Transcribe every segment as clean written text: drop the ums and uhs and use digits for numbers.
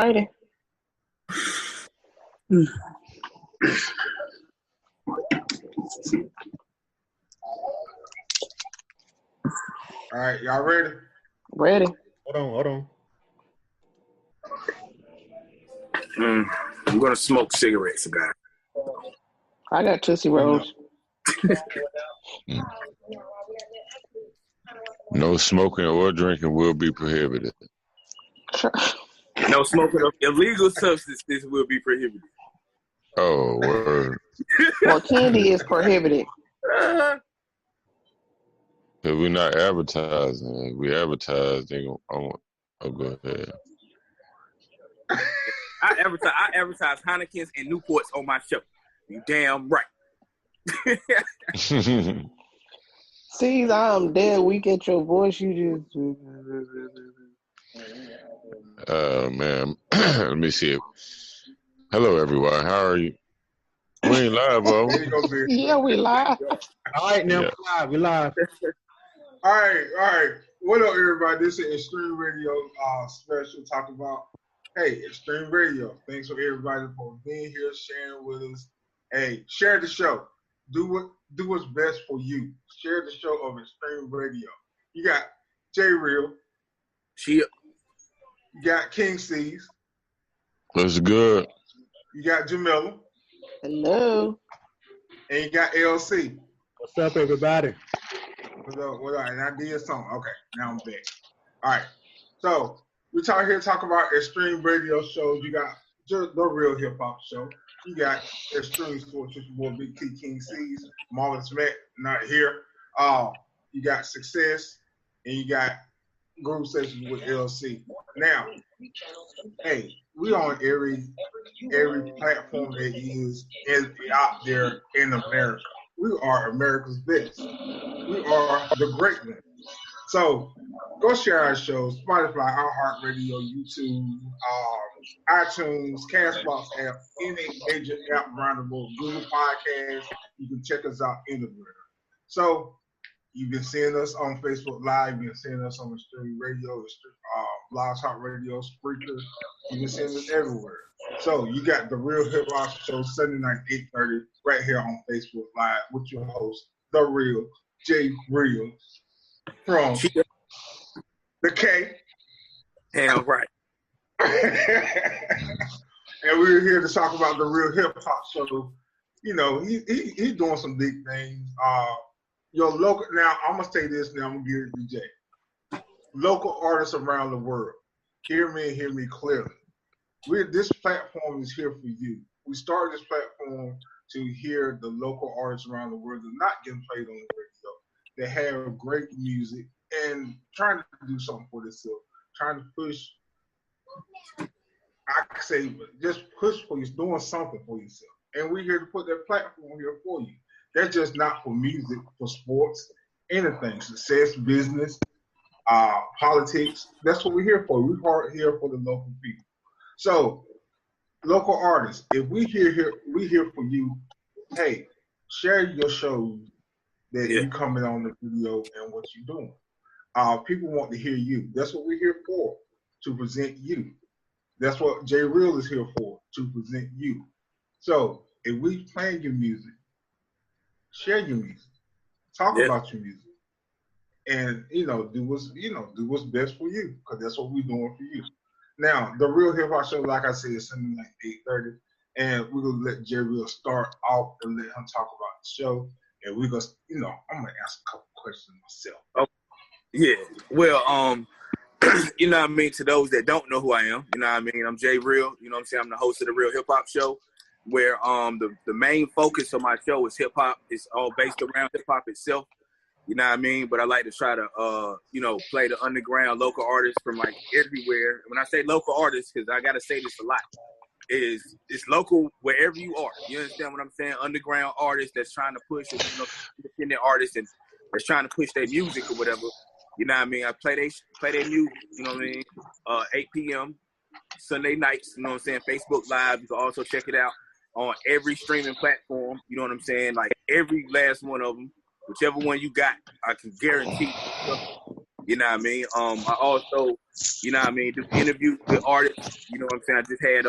righty. All right, y'all ready? Ready. Hold on. I'm gonna smoke cigarettes, guys. I got Tootsie Rolls. No smoking or drinking will be prohibited. No smoking of illegal substances will be prohibited. Oh, word. Well, candy is prohibited. If we're not advertising, if we advertise, then I'll go ahead. I advertise Heineken's and Newports on my show. You damn right. See, I'm dead weak at your voice. You just. Man. Let me see. Hello, everyone. How are you? We ain't live, bro. There you go, man. Yeah, we live. All right, now we live. All right. What up, everybody? This is Extreme Radio special talking about, hey, Extreme Radio. Thanks for everybody for being here, sharing with us. Hey, share the show. Do what's best for you. Share the show of Extreme Radio. You got J Real. Shit. You got King C's. That's good. You got Jamila. Hello. And you got LC. What's up, everybody? What up? And I did something. Okay, now I'm back. All right. So we're talking about Extreme Radio shows. You got just the Real Hip Hop Show. You got Extreme Sports with your boy Big T King C's. Marlon Smith not here. You got Success, and you got Groove Sessions with LC. Now, hey, we on every platform that is out there in America. We are America's best. We are the great ones. So go share our shows, Spotify, iHeartRadio, YouTube, iTunes, Castbox app, any major app around the world, Google Podcasts. You can check us out anywhere. So you've been seeing us on Facebook Live. You've been seeing us on Extreme Radio, Blog Talk Radio, Spreaker. You've been seeing us everywhere. So you got the Real Hip Hop Show Sunday night 8:30 right here on Facebook Live with your host, the Real J Real from the K. Damn right. And we're here to talk about the Real Hip Hop Show. You know, he's doing some big things. Your local, now I'm gonna say this. Now I'm gonna give it to Jay. Local artists around the world, hear me clearly. This platform is here for you. We started this platform to hear the local artists around the world that are not getting played on the radio. They have great music and trying to do something for themselves, trying to push. I could say just push for you, doing something for yourself. And we're here to put that platform here for you. That's just not for music, for sports, anything, success, business, politics. That's what we're here for. We're here for the local people. So, local artists, if we here for you. Hey, share your shows that you coming on the video and what you're doing. People want to hear you. That's what we're here for, to present you. That's what J Real is here for, to present you. So, if we playing your music, share your music, talk about your music, and do what's best for you, because that's what we're doing for you. Now, the Real Hip Hop Show, like I said, is Sunday night 8:30, and we're gonna let J Real start off and let him talk about the show, and we're gonna, I'm gonna ask a couple questions myself. Oh, yeah. Well, you know what I mean. To those that don't know who I am, you know what I mean. I'm J Real. You know what I'm saying. I'm the host of the Real Hip Hop Show, where the main focus of my show is hip hop. It's all based around hip hop itself. You know what I mean? But I like to try to, play the underground local artists from like everywhere. When I say local artists, because I got to say this a lot, it's local wherever you are. You understand what I'm saying? Underground artists that's trying to push, independent artists and that's trying to push their music or whatever. You know what I mean? I play their music, you know what I mean? 8 p.m. Sunday nights, you know what I'm saying? Facebook Live. You can also check it out on every streaming platform. You know what I'm saying? Like every last one of them. Whichever one you got, I can guarantee You know what I mean? I also, you know what I mean, do interviews with artists. You know what I'm saying? I just had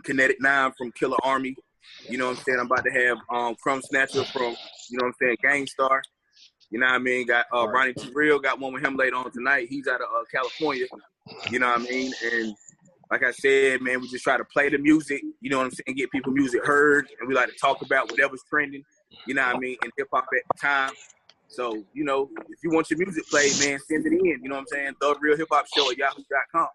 Kinetic 9 from Killer Army. You know what I'm saying? I'm about to have Crumb Snatcher from, you know what I'm saying, Gangstar. You know what I mean? Got Ronnie T. Real, got one with him later on tonight. He's out of California. You know what I mean? And like I said, man, we just try to play the music, you know what I'm saying, get people music heard, and we like to talk about whatever's trending, you know what I mean, in hip-hop at the time. So, you know, if you want your music played, man, send it in, you know what I'm saying, therealhiphopshow@yahoo.com.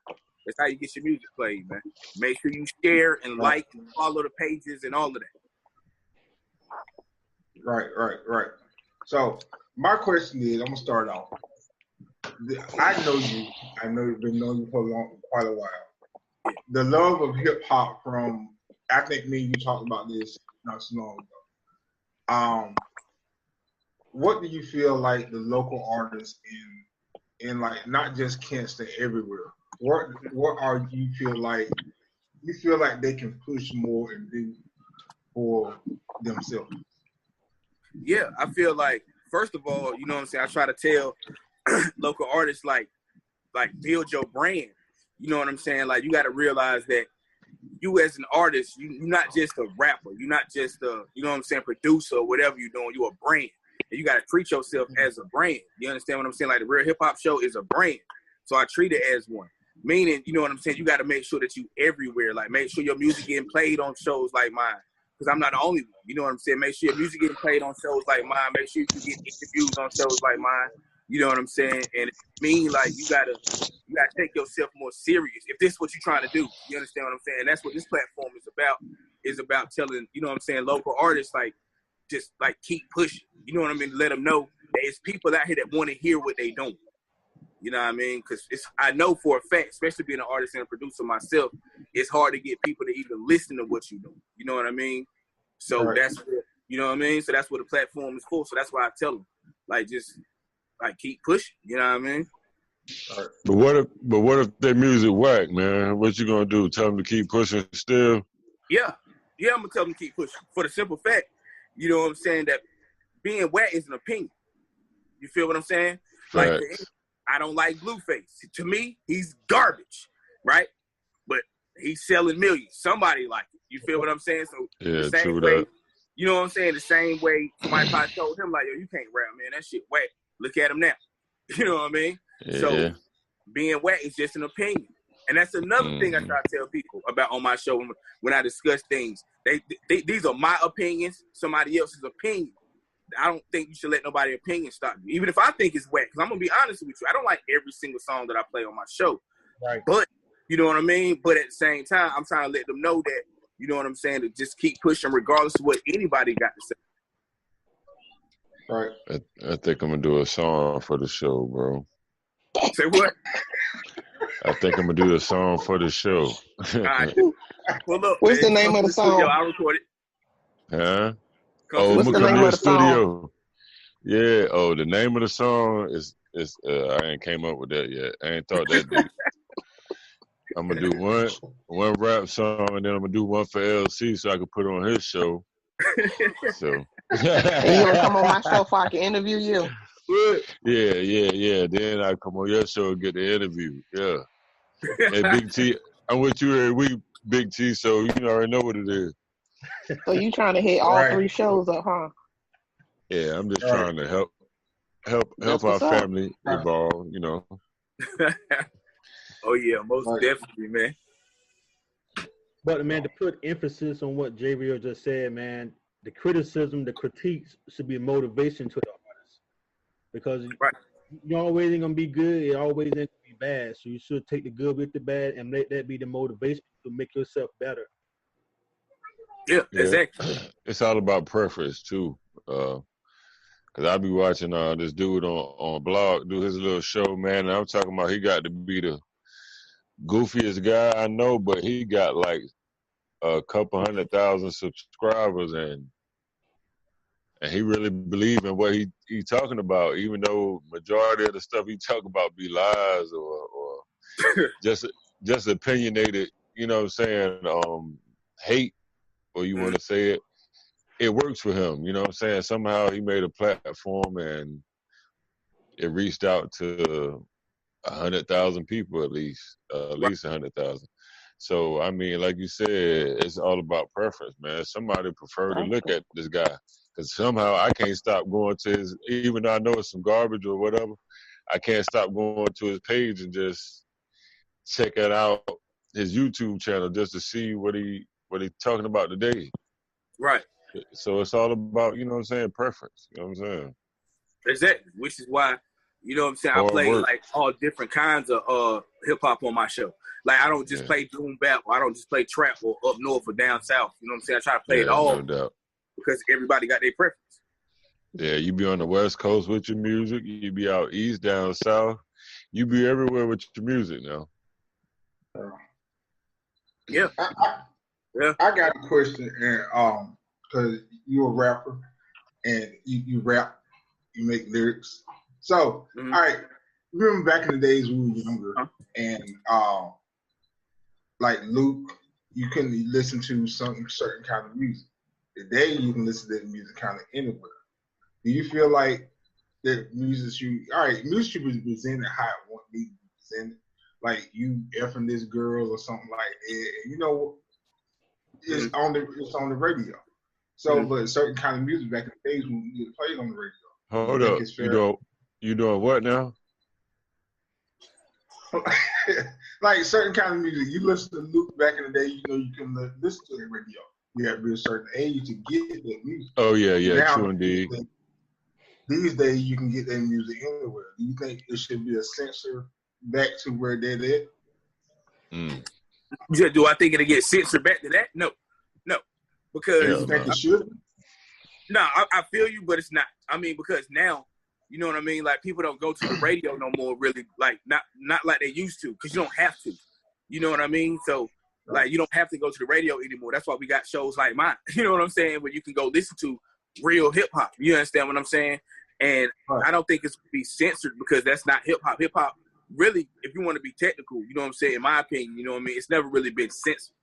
That's how you get your music played, man. Make sure you share and like and follow the pages and all of that. Right. So my question is, I'm gonna start off. I know you. I know you've been knowing you for quite a while. The love of hip hop from, I think me and you talked about this not so long ago. What do you feel like the local artists in like not just Kinston, everywhere? What are you feel like they can push more and do for themselves? Yeah, I feel like, first of all, you know what I'm saying, I try to tell local artists like build your brand. You know what I'm saying? Like, you got to realize that you as an artist, you're not just a rapper. You're not just a, you know what I'm saying, producer or whatever you're doing. You're a brand. And you got to treat yourself as a brand. You understand what I'm saying? Like, the Real Hip Hop Show is a brand. So I treat it as one. Meaning, you know what I'm saying, you got to make sure that you everywhere. Like, make sure your music getting played on shows like mine. Because I'm not the only one. You know what I'm saying? Make sure your music getting played on shows like mine. Make sure you can get interviews on shows like mine. You know what I'm saying? And it mean, like, you gotta take yourself more serious. If this is what you're trying to do, you understand what I'm saying? And that's what this platform is about. Is about telling, you know what I'm saying, local artists, like, just like keep pushing. You know what I mean? Let them know there's people out here that want to hear what they doing. You know what I mean? Because I know for a fact, especially being an artist and a producer myself, it's hard to get people to even listen to what you're doing. You know what I mean? So that's what, you know what I mean? So that's what the platform is for. So that's why I tell them, like, just like keep pushing. You know what I mean? But what if their music whack, man? What you gonna do? Tell them to keep pushing still? Yeah, I'm gonna tell them to keep pushing for the simple fact, you know what I'm saying, that being whack is an opinion. You feel what I'm saying? Like, I don't like Blueface. To me, he's garbage, right? But he's selling millions. Somebody like it. You feel what I'm saying? So yeah, the same way, you know what I'm saying? The same way somebody probably told him, like, yo, you can't rap, man. That shit whack. Look at him now. You know what I mean? Yeah. So being whack is just an opinion. And that's another thing I try to tell people about on my show when I discuss things. These are my opinions, somebody else's opinion. I don't think you should let nobody's opinion stop you. Even if I think it's whack, because I'm going to be honest with you, I don't like every single song that I play on my show. Right. But, you know what I mean? But at the same time, I'm trying to let them know that, you know what I'm saying, to just keep pushing regardless of what anybody got to say. Right. I think I'm going to do a song for the show, bro. Say what? I think I'm going to do a song for the show. All right. Well, look, What's the name of the song? I'll record it. Huh? What's I'm the gonna come name to of the the song? studio. Yeah. Oh, the name of the song is I ain't came up with that yet. I ain't thought that deep. I'm gonna do one rap song, and then I'm gonna do one for LC so I can put it on his show. So. And you gonna come on my show so I can interview you? Yeah. Then I come on your show and get the interview. Yeah. Hey, Big T, I'm with you every week, Big T. So you already know what it is. So you trying to hit all 3 shows up, huh? Yeah, I'm just trying to help That's our what's up. family evolve, you know. Oh, yeah, most definitely, man. But, man, to put emphasis on what J. Real just said, man, the criticism, the critiques should be a motivation to the artist. Because you always ain't going to be good. It always ain't going to be bad. So you should take the good with the bad and let that be the motivation to make yourself better. Yeah, exactly. It's all about preference, too. Because I be watching this dude on blog do his little show, man, and I'm talking about he got to be the goofiest guy I know, but he got like a couple 100,000 subscribers, and he really believe in what he talking about, even though majority of the stuff he talk about be lies or just opinionated, you know what I'm saying, hate, or you want to say it. It works for him, you know what I'm saying? Somehow he made a platform, and it reached out to 100,000 people at least 100,000. So I mean, like you said, it's all about preference, man. Somebody prefer to look at this guy because somehow I can't stop going to his, even though I know it's some garbage or whatever. I can't stop going to his page and just check it out, his YouTube channel, just to see what he talking about today. Right. So it's all about, you know what I'm saying, preference. You know what I'm saying? Exactly. Which is why, you know what I'm saying, I play like all different kinds of hip hop on my show. Like I don't just play doom bap, or I don't just play trap or up north or down south. You know what I'm saying? I try to play it all, no doubt. Because everybody got their preference. Yeah, you be on the West Coast with your music. You be out east, down south. You be everywhere with your music now. Yeah. I got a question, and because you're a rapper and you rap, you make lyrics. So, all right, remember back in the days when we were younger, and like Luke, you couldn't listen to some certain kind of music. Today, you can listen to the music kind of anywhere. Do you feel like that music should be presented how it want to be presented? Like you effing this girl or something like that. You know, it's on the radio. So, but certain kind of music back in the days when you played on the radio. Hold up, you doing what now? Like certain kind of music, you listen to Luke back in the day. You know, you can listen to the radio. You have to be a certain age to get that music. Oh yeah, now, true indeed. These days, you can get that music anywhere. Do you think it should be a censor back to where they're at? Do I think it'll get censored back to that? No. Because you think it should? No, I feel you, but it's not. I mean, because now, you know what I mean? Like, people don't go to the radio no more, really, like, not like they used to, because you don't have to. You know what I mean? So, like, you don't have to go to the radio anymore. That's why we got shows like mine. You know what I'm saying? Where you can go listen to real hip-hop. You understand what I'm saying? And I don't think it's going to be censored because that's not hip-hop. Hip-hop, really, if you want to be technical, you know what I'm saying, in my opinion, you know what I mean? It's never really been censored.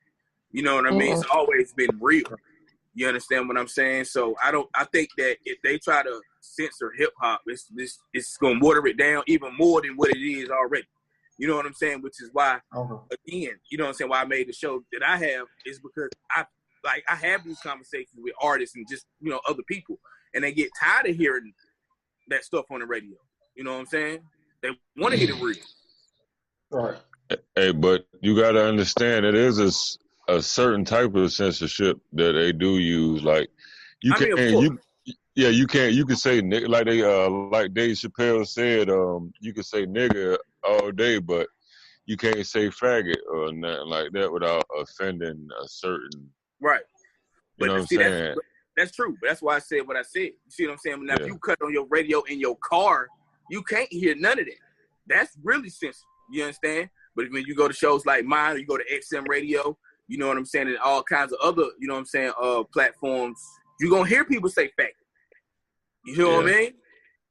You know what I mean? It's always been real. You understand what I'm saying? So I think that if they try to censor hip hop, it's gonna water it down even more than what it is already. You know what I'm saying? Which is why, again, you know what I'm saying, why I made the show that I have is because I have these conversations with artists and just, you know, other people, and they get tired of hearing that stuff on the radio. You know what I'm saying? They want to hear it real. Right. Hey, but you got to understand, it is a certain type of censorship that they do use. Like you can say nigga, like Dave Chappelle said, you can say nigga all day, but you can't say faggot or nothing like that without offending a certain. Right. You know what I'm saying? That's true. But that's why I said what I said. You see what I'm saying? Now, if you cut on your radio in your car, you can't hear none of that. That's really censored. You understand? But when you go to shows like mine, or you go to XM Radio, you know what I'm saying, and all kinds of other, you know what I'm saying, platforms, you're going to hear people say faggot. You know what I mean?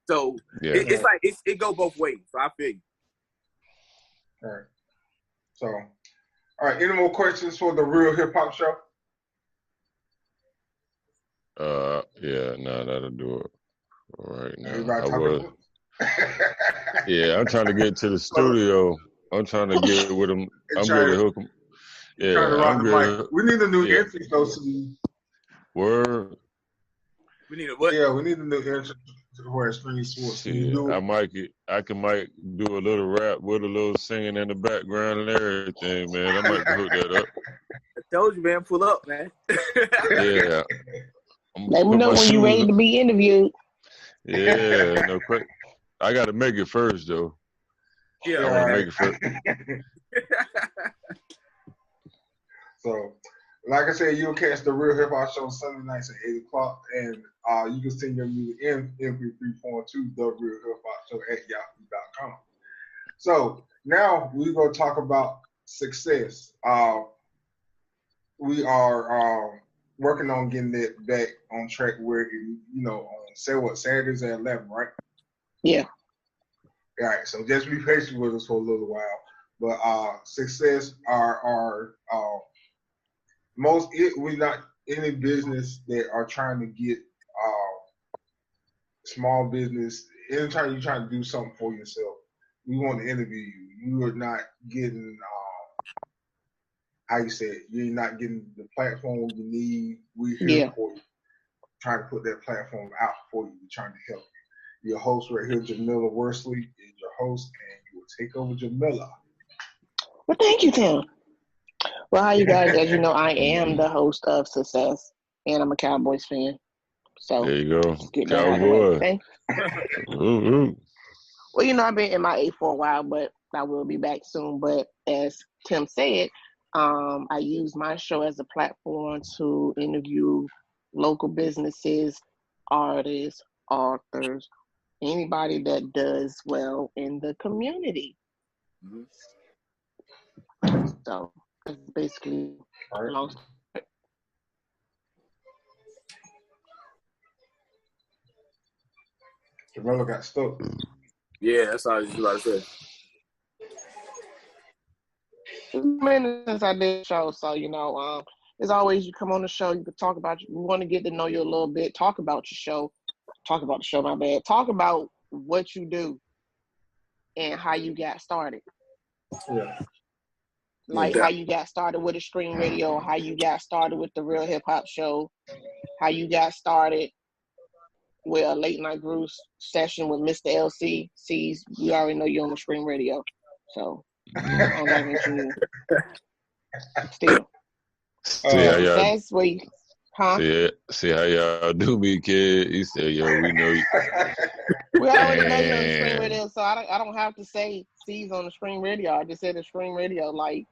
So it's like, it go both ways. So I feel you. All right. So, all right. Any more questions for the Real Hip Hop Show? That'll do it. All right now. Everybody I'm trying to get to the studio. I'm trying to get with him. I'm ready to hook him. Yeah, I'm good. We need a new entry, though. Word. We need a what? Yeah, we need a new entry where Extreme Sports. I might do a little rap with a little singing in the background and everything, man. I might hook that up. I told you, man. Pull up, man. Yeah. Let me know when you're ready to be interviewed. Yeah, no quick. I got to make it first, though. Yeah, I want to make it first. So, like I said, you'll catch the Real Hip Hop Show Sunday nights at 8 o'clock, and you can send your music in MP3 form to the Real Hip Hop Show at yahoo.com. So, now we're going to talk about success. We are working on getting that back on track where, on Saturdays at 11, right? Yeah. All right, so just be patient with us for a little while. But success are we're not any business that are trying to get small business anytime you try to do something for yourself, we want to interview you. You are not getting how you say it. You're not getting the platform you need. We're here for you. Trying to put that platform out for you. We're trying to help you. Your host right here, Jamila Worsley, is your host, and you will take over Jamila. Well, thank you, Tim. Well, how you guys? As you know, I am the host of Success, and I'm a Cowboys fan. So there you go, get that out of the way. Thank you. Well, you know, I've been MIA for a while, but I will be back soon. But as Tim said, I use my show as a platform to interview local businesses, artists, authors, anybody that does well in the community. So it's basically long. Jamila got stuck. Yeah, that's all I was about to say. Minutes I did the show, so you know, as always, you come on the show, you can talk about. We want to get to know you a little bit. Talk about your show. Talk about the show. My bad. Talk about what you do and how you got started. Yeah. Like how you got started with Extreme Radio, how you got started with the Real Hip Hop Show, how you got started with a late night groove session with Mr. LC. See, we already know you're on Extreme Radio, so I don't know what you mean. Still. That's where you, See how y'all do me, kid. He said, "Yo, we know you." We already know you're on the Extreme Radio, so I don't have to say C's on the Extreme Radio. I just said Extreme Radio, like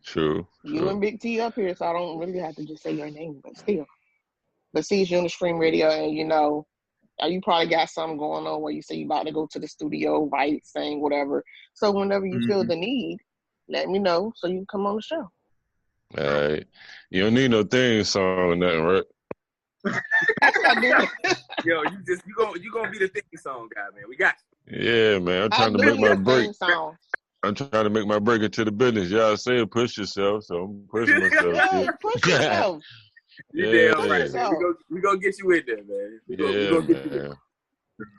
True. You and Big T up here, so I don't really have to just say your name, but still. But C's you on the Extreme Radio, and you know, you probably got something going on where you say you about to go to the studio, write, sing, whatever. So whenever you feel the need, let me know so you can come on the show. All right. You don't need no theme song or nothing, right? I do. Yo, you gonna be the theme song guy, man. We got you. Yeah, man. I'm trying to make my break. I'm trying to make my break into the business. Y'all say push yourself, so I'm pushing myself. Yeah, push yourself. You damn right, man. We gonna get you in there, man. We gonna get you in.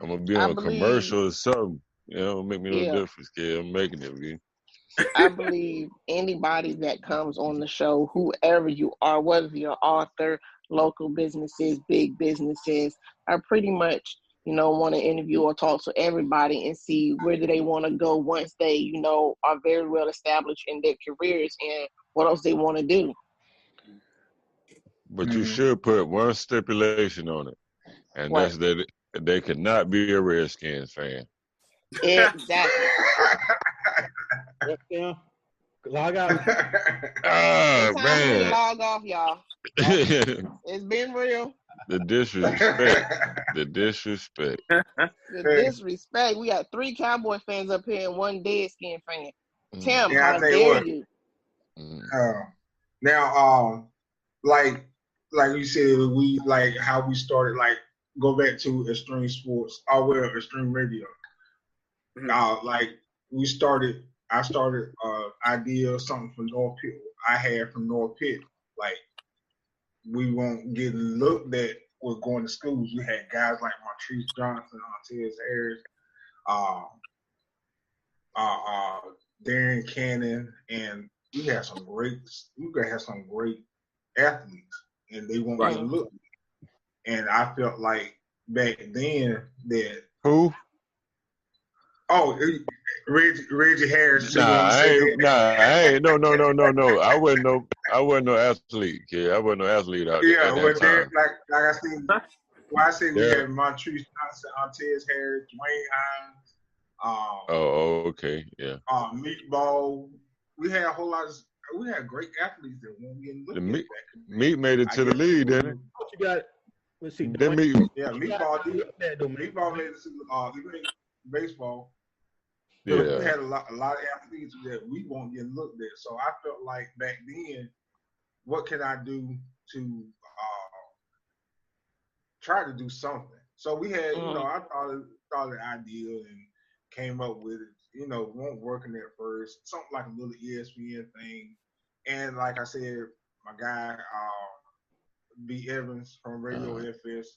I'm gonna be on a commercial or something. You know, make me no difference, kid. I'm making it, man. I believe anybody that comes on the show, whoever you are, whether you're an author, local businesses, big businesses, are pretty much, you know, want to interview or talk to everybody and see where do they want to go once they, you know, are very well established in their careers and what else they want to do. But you should put one stipulation on it, and that's that they cannot be a Redskins fan. Exactly. Yeah. Log out. Oh, man. Log off, y'all. It's been real. The disrespect. The disrespect. The disrespect. We got 3 Cowboy fans up here and 1 Deadskin fan. Tim, how dare you? Now, like you said, we like how we started. Like go back to Extreme Sports. Extreme Radio. Like we started. I started idea of something from North Pitt. I had from North Pitt. Like we won't get looked at with going to schools. We had guys like Martrice Johnson, Antez Harris, Darren Cannon, and we had some great athletes, and they won't get looked at. And I felt like back then that Reggie Harris. I ain't. No. I wasn't no athlete, kid. I wasn't no athlete out there. Yeah, like I said, I say we had Montrese Johnson, Antez Harris, Dwayne Hines. Okay, yeah. Meatball. We had a whole lot. We had great athletes that won't get looked at. Meat made it to the league, didn't it? What you got? Let's see. Meatball did. Meatball made it to he played baseball. Yeah. We had a lot of athletes that we won't get looked at. So I felt like back then, what can I do to try to do something? So we had, you know, I thought the idea and came up with it. You know, won't working at first, something like a little ESPN thing. And like I said, my guy, B. Evans from Radio FS,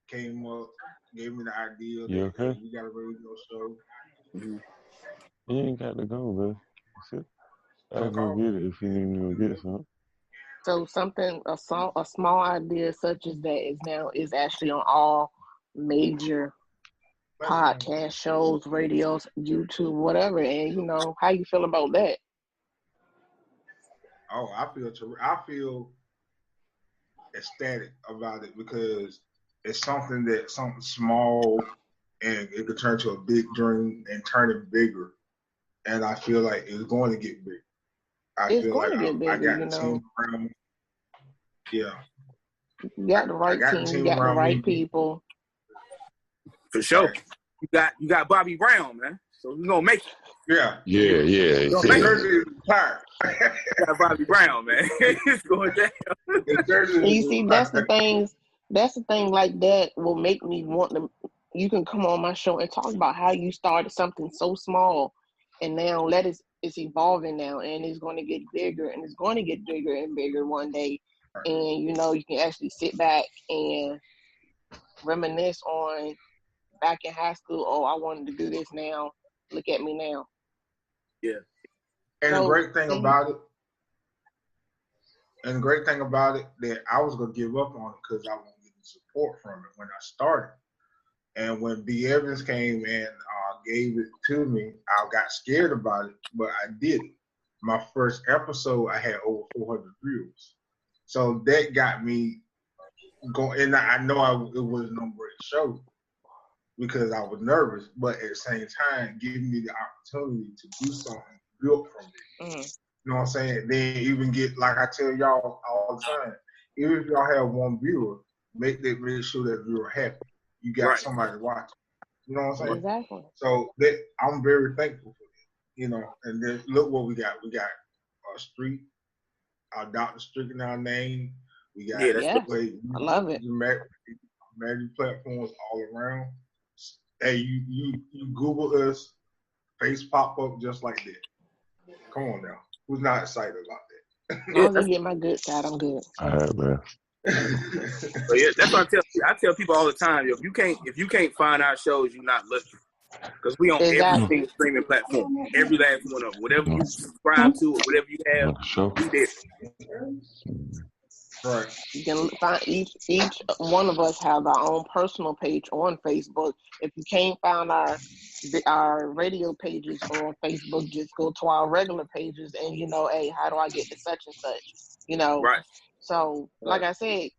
came up, gave me the idea You that okay? we got a radio show. Mm-hmm. You ain't got to go, man. That's it. I'll Don't go call get it if you need to go get something. So a small idea such as that is actually on all major podcast shows, radios, YouTube, whatever. And how you feel about that? Oh, I feel ecstatic about it because it's something small and it could turn to a big dream and turn it bigger. And I feel like it's going to get big. It's going to get I bigger, got the team around me. Yeah. You got the right team, you got the right people. For sure. You got Bobby Brown, man. So we're gonna make it. Yeah. Yeah. Jersey is retired. You got Bobby Brown, man. It's going down. And you see, that's the thing like that will make me want to. You can come on my show and talk about how you started something so small, and now it's evolving now, and it's going to get bigger, and it's going to get bigger and bigger one day. And you can actually sit back and reminisce on back in high school. Oh, I wanted to do this now. Look at me now. Yeah. And the great thing about it that I was gonna give up on it because I wasn't getting support from it when I started. And when B. Evans came and gave it to me, I got scared about it, but I did it. My first episode, I had over 400 views. So that got me going. And I know it was no great show because I was nervous, but at the same time, giving me the opportunity to do something built from it. Mm-hmm. You know what I'm saying? Then even get, like I tell y'all all the time, even if y'all have one viewer, make sure that viewer happy. You got somebody watching. You know what I'm saying? Exactly. So I'm very thankful for that. And then look what we got. We got a street, our Dr. Strick in our name. We got I love it. Major platforms all around. Hey, you Google us, face pop up just like that. Come on now. Who's not excited about that? As long as I get my good side, I'm good. All right, man. So yeah, that's what I tell people all the time. If you can't find our shows, you're not listening. Because we on every single streaming platform, every last one of them. Whatever you subscribe to or whatever you have, we there. Right. You can find each one of us have our own personal page on Facebook. If you can't find our radio pages on Facebook, just go to our regular pages and hey, how do I get to such and such? Right. So, like I said,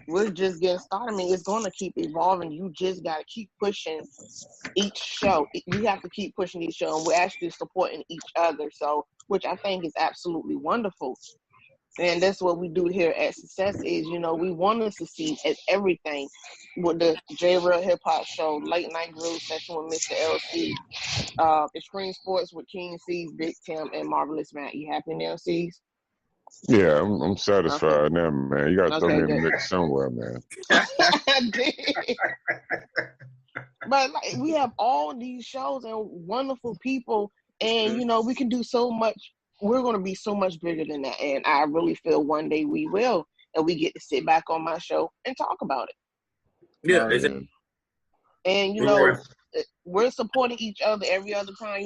we're just getting started. I mean, it's going to keep evolving. You just got to keep pushing each show. You have to keep pushing each show, and we're actually supporting each other. So, which I think is absolutely wonderful. And that's what we do here at Success is, we want to succeed at everything. With the J Real Hip Hop Show, Late Night Groove Session with Mr. LC, Extreme Sports with King C's, Big Tim, and Marvelous Matt. You happy now, C's? Yeah, I'm satisfied now, man. You got to throw me in the mix somewhere, man. But we have all these shows and wonderful people, and we can do so much. We're going to be so much bigger than that, and I really feel one day we will, and we get to sit back on my show and talk about it. Yeah, and we're supporting each other every other time.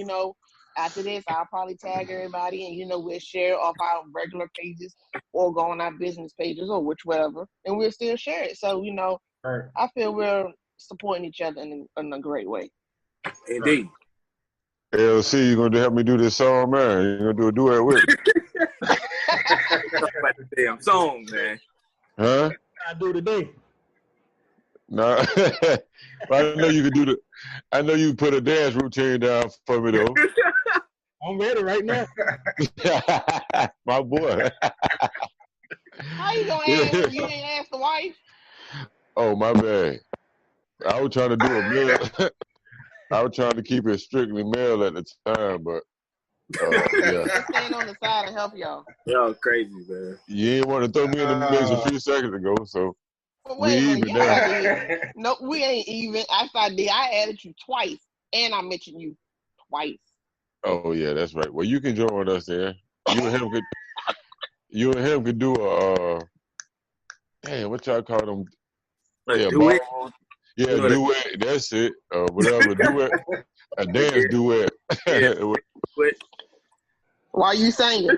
After this, I'll probably tag everybody, and we'll share off our regular pages or go on our business pages or whichever, and we'll still share it. So I feel we're supporting each other in a great way. Indeed. LC, you gonna help me do this song, man? You gonna do a duet with me? About the damn song, man. Huh? I do today. No, I know you can do I know you put a dance routine down for me though. I'm ready right now. My boy. How you gonna ask? You ain't ask the wife? Oh, my bad. I was trying to do a male. I was trying to keep it strictly male at the time, but yeah. Just stand on the side and help y'all. Y'all crazy, man. You ain't want to throw me in the mix a few seconds ago, so we even now. No, we ain't even. I did. I added you twice, and I mentioned you twice. Oh yeah, that's right. Well, you can join us there. You and him could do a. Hey, what y'all call them? Yeah, duet. Yeah, duet. That's it. Whatever. Duet. A dance duet. Yeah. But Why you singing?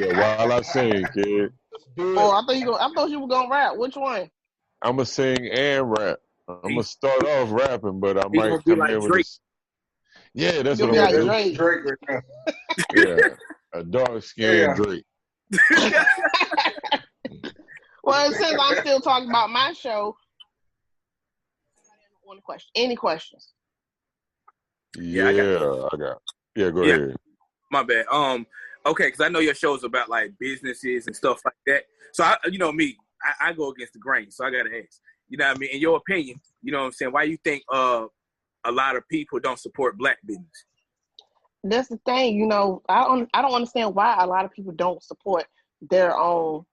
Yeah, while I sing, kid. Oh, I thought you were gonna rap. Which one? I'm gonna sing and rap. I'm gonna start off rapping, but I he gonna might be come like in with Drake. this. Yeah, that's You'll what be I'm like gonna do. Drake. Drake right now. Yeah, a dark skinned Drake. Well, since I'm still talking about my show, one question. Any questions? Yeah, I got. Yeah, go ahead. My bad. Okay, because I know your show's about like businesses and stuff like that. So you know me, I go against the grain. So I gotta ask. You know what I mean? In your opinion, you know what I'm saying? Why you think a lot of people don't support black business? That's the thing. You know, I don't understand why a lot of people don't support their own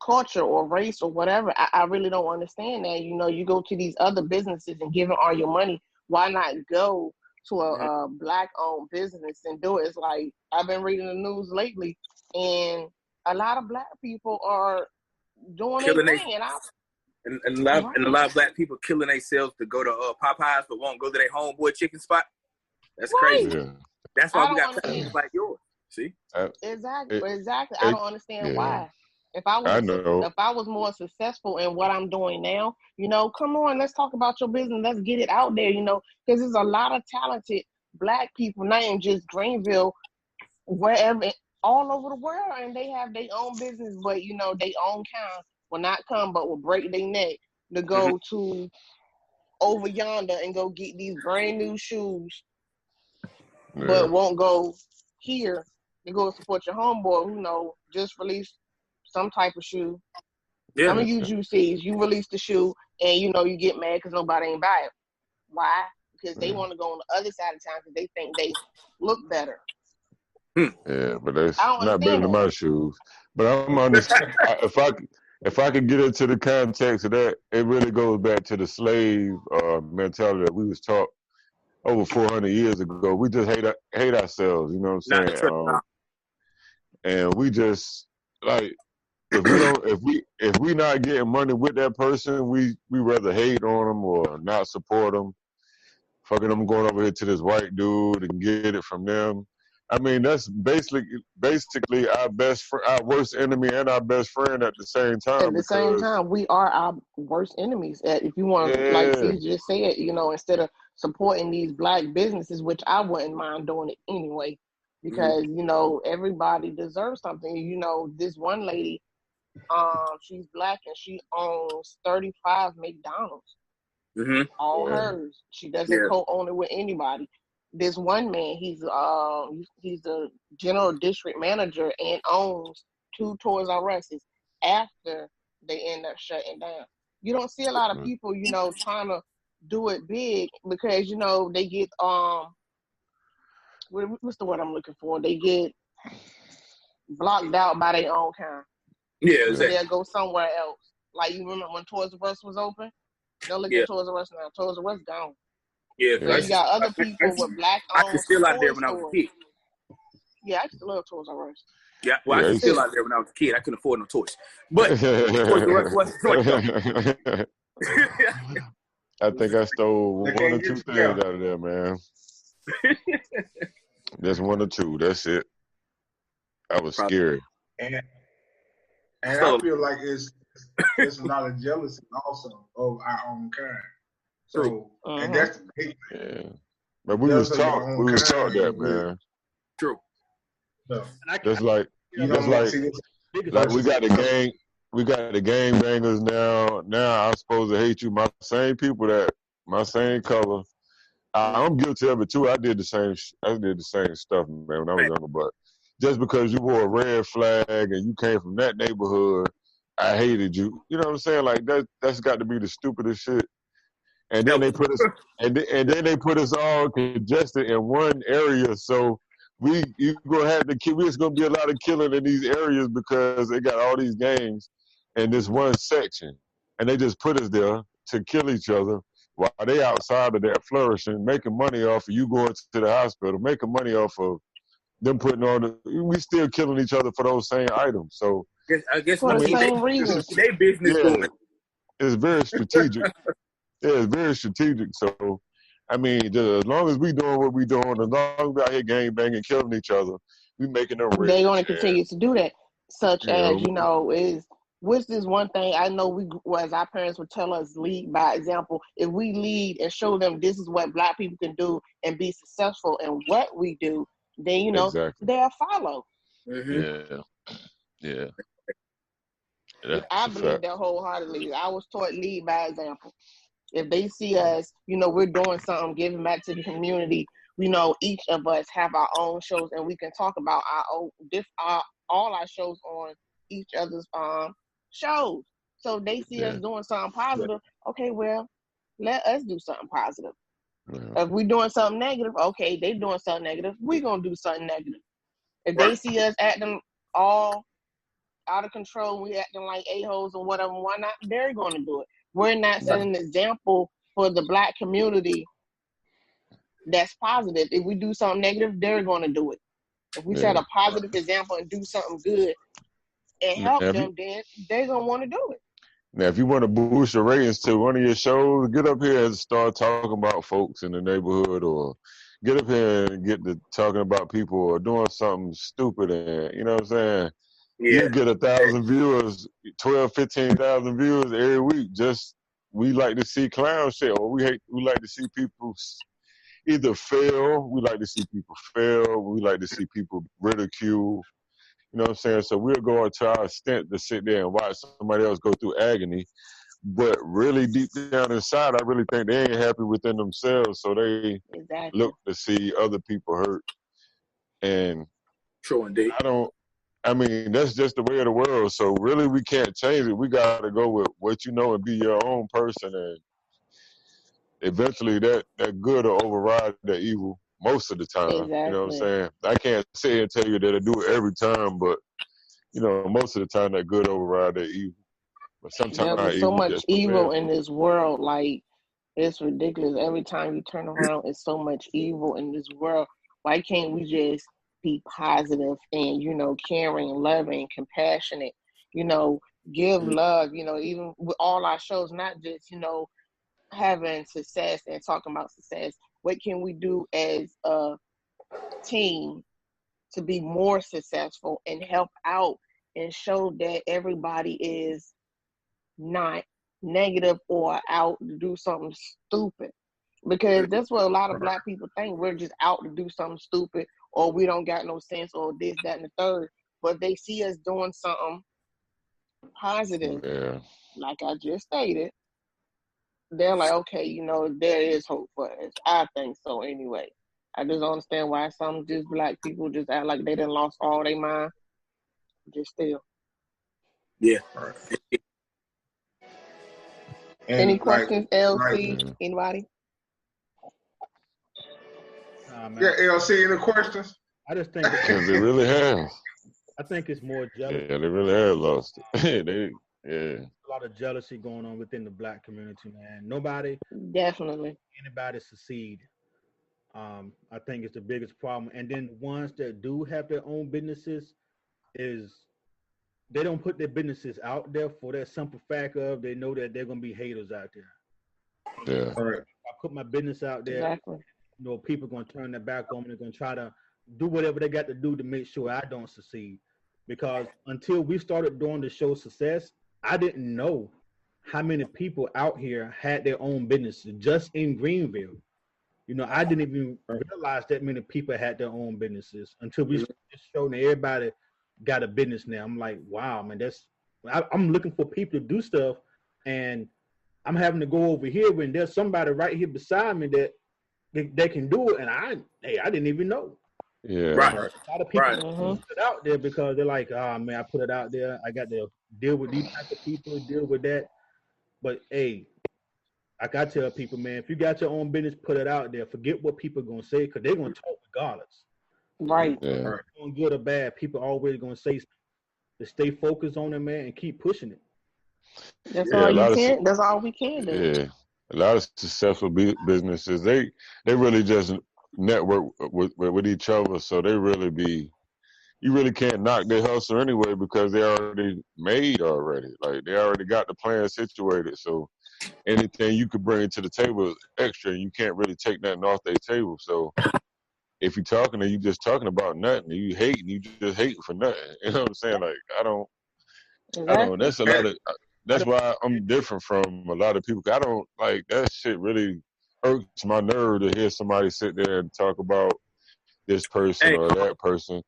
culture or race or whatever. I really don't understand that. You know, you go to these other businesses and give them all your money. Why not go to a black-owned business and do it? It's like I've been reading the news lately, and a lot of black people are doing their thing. And a lot of black people killing themselves to go to Popeyes, but won't go to their homeboy chicken spot. That's crazy. Yeah. That's why we got companies like yours. See? Exactly. I don't understand why. If I was more successful in what I'm doing now, you know, come on, let's talk about your business. Let's get it out there, you know, because there's a lot of talented black people, not in just Greenville, wherever, all over the world, and they have their own business, but you know, their own kind will not come, but will break their neck to go to over yonder and go get these brand new shoes, but won't go here to go support your homeboy who, you know, just released some type of shoe. Yeah. I'm gonna use UCs. You release the shoe, and you know you get mad because nobody ain't buy it. Why? Because they want to go on the other side of town because they think they look better. Yeah, but that's not better than my shoes. But I'm understand if I could get into the context of that, it really goes back to the slave mentality that we was taught over 400 years ago. We just hate ourselves. You know what I'm saying? And we just like. If we not getting money with that person, we rather hate on them or not support them. Fucking them going over here to this white dude and get it from them. I mean, that's basically our our worst enemy and our best friend at the same time. At the same time, we are our worst enemies. If you want, like C just said, you know, instead of supporting these black businesses, which I wouldn't mind doing it anyway, because you know everybody deserves something. You know, this one lady. She's black and she owns 35 McDonald's. All hers. She doesn't co-own it with anybody. This one man, he's a general district manager and owns 2 Toys R Us's after they end up shutting down. You don't see a lot of people, you know, trying to do it big because, you know, they get what's the word I'm looking for? They get blocked out by their own kind. Yeah, exactly. So they'll go somewhere else. Like, you remember when Toys R Us was open? Don't look at Toys R Us now. Toys R Us gone. Yeah, so you got other people with black-owned. I was still out there when I was a kid. Yeah, I used to love Toys R Us. Yeah, well, I was still out there when I was a kid. I couldn't afford no toys. But Toys R Us was toy. I think I stole 1 or 2 things out of there, man. Just 1 or 2. That's it. I was scared. And I feel like it's a lot of jealousy also of our own kind. So and that's the big thing. But we was taught that, man. True. So, that's like we got the gang bangers now. Now I'm supposed to hate you. My same people my same color. I'm guilty of it too. I did the same stuff, man, when I was younger, but just because you wore a red flag and you came from that neighborhood, I hated you. You know what I'm saying? Like that's got to be the stupidest shit. And then they put us, and then they put us all congested in one area. So it's gonna be a lot of killing in these areas because they got all these gangs in this one section, and they just put us there to kill each other while they outside of that flourishing, making money off of you going to the hospital, making money off of them putting on we still killing each other for those same items. So I guess for the same reasons. Their business going. it's very strategic. Yeah, it's very strategic. So, I mean, as long as we doing what we doing, as long as we out here gang banging, killing each other, we making them rich. They're going to continue to do that. Such Yeah, as, what's this one thing I know as our parents would tell us, lead by example. If we lead and show them this is what Black people can do and be successful in what we do, then, exactly. they'll follow. Mm-hmm. Yeah. I believe that wholeheartedly. I was taught lead by example. If they see us, we're doing something, giving back to the community, each of us have our own shows and we can talk about all our shows on each other's shows. So if they see us doing something positive, okay, well, let us do something positive. If we're doing something negative, okay, they doing something negative, we're going to do something negative. If they see us acting all out of control, we acting like a-holes or whatever, why not? They're going to do it. We're not setting an example for the Black community that's positive. If we do something negative, they're going to do it. If we set a positive example and do something good and help them, then they're going to want to do it. Now, if you want to boost your ratings to one of your shows, get up here and start talking about folks in the neighborhood, or get up here and get to talking about people or doing something stupid, and you know what I'm saying? Yeah. You get 1,000 viewers, 12, 15,000 viewers every week. Just, we like to see clown shit, or we like to see people either fail. We like to see people fail. We like to see people ridicule. You know what I'm saying? So we'll go to our extent to sit there and watch somebody else go through agony. But really deep down inside, I really think they ain't happy within themselves. So they look to see other people hurt. And true indeed. I mean, that's just the way of the world. So really we can't change it. We got to go with what you know and be your own person. And eventually that good will override the evil. Most of the time, you know what I'm saying? I can't sit here and tell you that I do it every time, but, most of the time that good override that evil. But sometimes there's so much evil in this world, like, it's ridiculous. Every time you turn around, it's so much evil in this world. Why can't we just be positive and, caring, loving, compassionate, give love, even with all our shows, not just, having success and talking about success. What can we do as a team to be more successful and help out and show that everybody is not negative or out to do something stupid? Because that's what a lot of Black people think. We're just out to do something stupid, or we don't got no sense, or this, that, and the third. But they see us doing something positive, like I just stated, they're like, okay, there is hope for us. I think so anyway. I just don't understand why some just Black people just act like they done lost all their mind. Just still. Yeah. Any questions, LC? Anybody? Yeah, LC, any questions? I just think they really have. I think it's more jealousy. Yeah, they really have lost it. A lot of jealousy going on within the Black community, man. Anybody succeed. I think it's the biggest problem. And then the ones that do have their own businesses is they don't put their businesses out there for that simple fact of they know that they're gonna be haters out there. Yeah. All right. If I put my business out there, people are gonna turn their back on me. They're gonna try to do whatever they got to do to make sure I don't succeed. Because until we started doing the show Success, I didn't know how many people out here had their own businesses just in Greenville. I didn't even realize that many people had their own businesses until we showed that everybody got a business now. I'm like, wow, man, I'm looking for people to do stuff, and I'm having to go over here when there's somebody right here beside me that they can do it, and I didn't even know. Yeah. Right. A lot of people put it out there because they're like, oh man, I put it out there. I got to deal with these type of people, deal with that. But hey, like I tell people, man, if you got your own business, put it out there. Forget what people are gonna say, because they're gonna talk regardless. Right. Yeah. Doing good or bad, people always gonna say something. To stay focused on it, man, and keep pushing it. That's all you can. That's all we can do. Yeah. A lot of successful businesses, they really just network with each other, so they really be you really can't knock their hustle anyway because they already made already. Like they already got the plan situated. So anything you could bring to the table is extra, and you can't really take nothing off their table. So if you're talking and you just talking about nothing, you hating, you just hating for nothing. You know what I'm saying? Like I don't. That's a lot of. That's why I'm different from a lot of people. I don't like that shit. Really irks my nerve to hear somebody sit there and talk about this person or that person.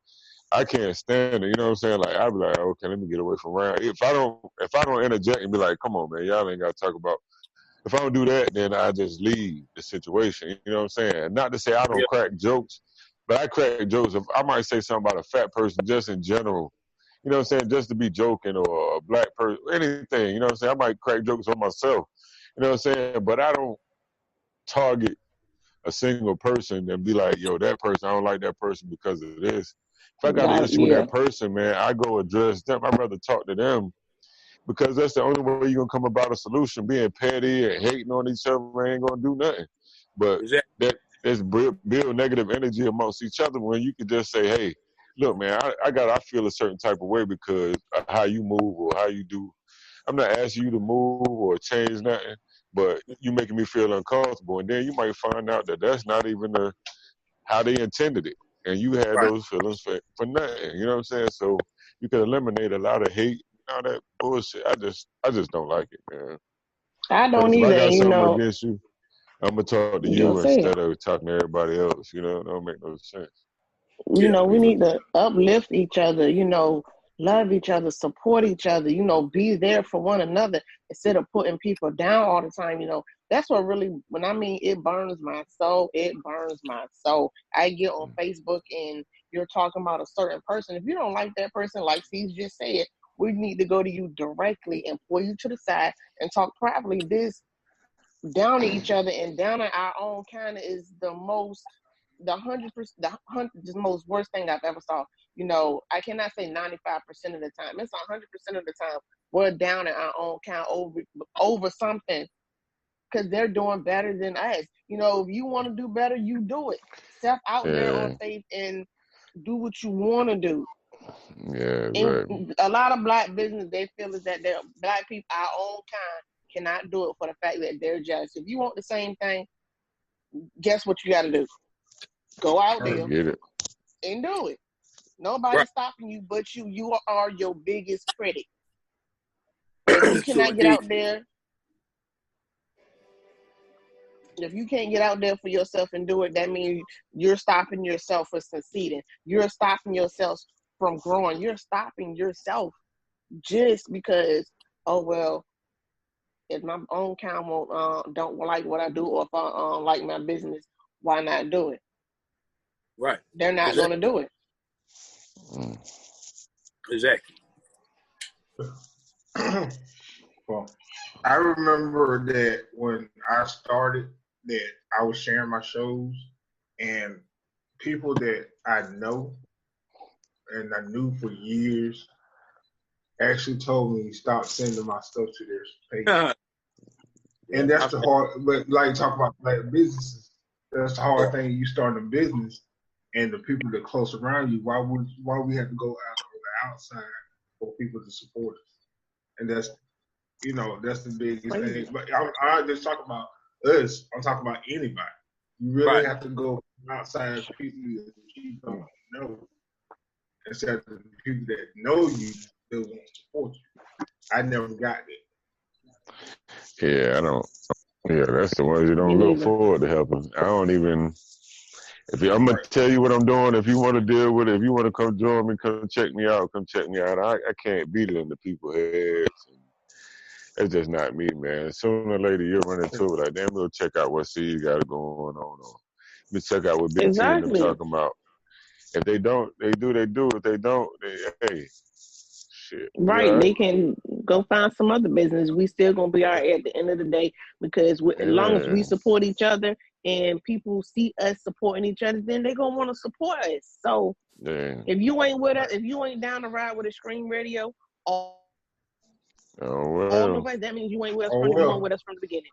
I can't stand it. You know what I'm saying? Like I'd be like, okay, let me get away from around. If I don't interject and be like, come on, man, y'all ain't got to talk about. If I don't do that, then I just leave the situation. You know what I'm saying? Not to say I don't crack jokes, but I crack jokes. If I might say something about a fat person, just in general. You know what I'm saying? Just to be joking, or a black person, anything. You know what I'm saying? I might crack jokes on myself. You know what I'm saying? But I don't target a single person and be like, yo, that person, I don't like that person because of this. If I got an issue with that person, man, I go address them. I'd rather talk to them because that's the only way you're going to come about a solution. Being petty and hating on each other ain't going to do nothing. But that's build negative energy amongst each other when you can just say, hey, look, man, I feel a certain type of way because of how you move or how you do. I'm not asking you to move or change nothing, but you making me feel uncomfortable. And then you might find out that that's not even how they intended it. And you had those feelings for nothing. You know what I'm saying? So you can eliminate a lot of hate, all that bullshit. I just don't like it, man. I don't either. If I got something against you, I'm gonna talk to you instead of talking to everybody else. You know, it don't make no sense. You know, we need to uplift each other, you know, love each other, support each other, you know, be there for one another instead of putting people down all the time. You know, that's what really, when I mean it burns my soul, it burns my soul. I get on Facebook and you're talking about a certain person. If you don't like that person, like Steve just said, we need to go to you directly and pull you to the side and talk privately. This down at each other and down at our own kind is the most, the most worst thing I've ever saw. You know, I cannot say 95% of the time. It's 100% of the time we're down at our own kind over something because they're doing better than us. You know, if you want to do better, you do it. Step out there on faith and do what you want to do. Yeah, and a lot of black business, they feel is that they're black people, our own kind, cannot do it for the fact that they're jealous. If you want the same thing, guess what you got to do? Go out there and do it. Nobody's stopping you but you. You are your biggest critic. If you cannot get out there, if you can't get out there for yourself and do it, that means you're stopping yourself from succeeding. You're stopping yourself from growing. You're stopping yourself just because, oh, well, if my own kind don't like what I do, or if I like my business, why not do it? Right. They're not going to do it. Exactly. Well, I remember that when I started, that I was sharing my shows, and people that I know and I knew for years actually told me stop sending my stuff to their page. And that's the hard, but like talk about black businesses, that's the hard thing. You start a business, and the people that are close around you, why we have to go out on the outside for people to support us? And that's, you know, that's the biggest thing. But I just talk about us. I'm talking about anybody. You really have to go outside for people that you don't know, instead of the people that know you still want to support you. I never got that. Yeah, I don't. Yeah, that's the ones you don't look forward to helping. I don't even. I'm gonna tell you what I'm doing. If you want to deal with it, if you want to come join me, come check me out. Come check me out. I can't beat it into people's heads. It's just not me, man. Sooner or later, you'll run into it. Like, damn, we'll check out what C got going on. Or let me check out what Big T and them talking about. If they don't, they do. They do. If they don't, hey, shit. Right, they can go find some other business. We still gonna be all right at the end of the day, because as long as we support each other and people see us supporting each other, then they gonna want to support us. So if you ain't with us, if you ain't down the ride with Extreme Radio, all the way, that means you ain't with us from the beginning.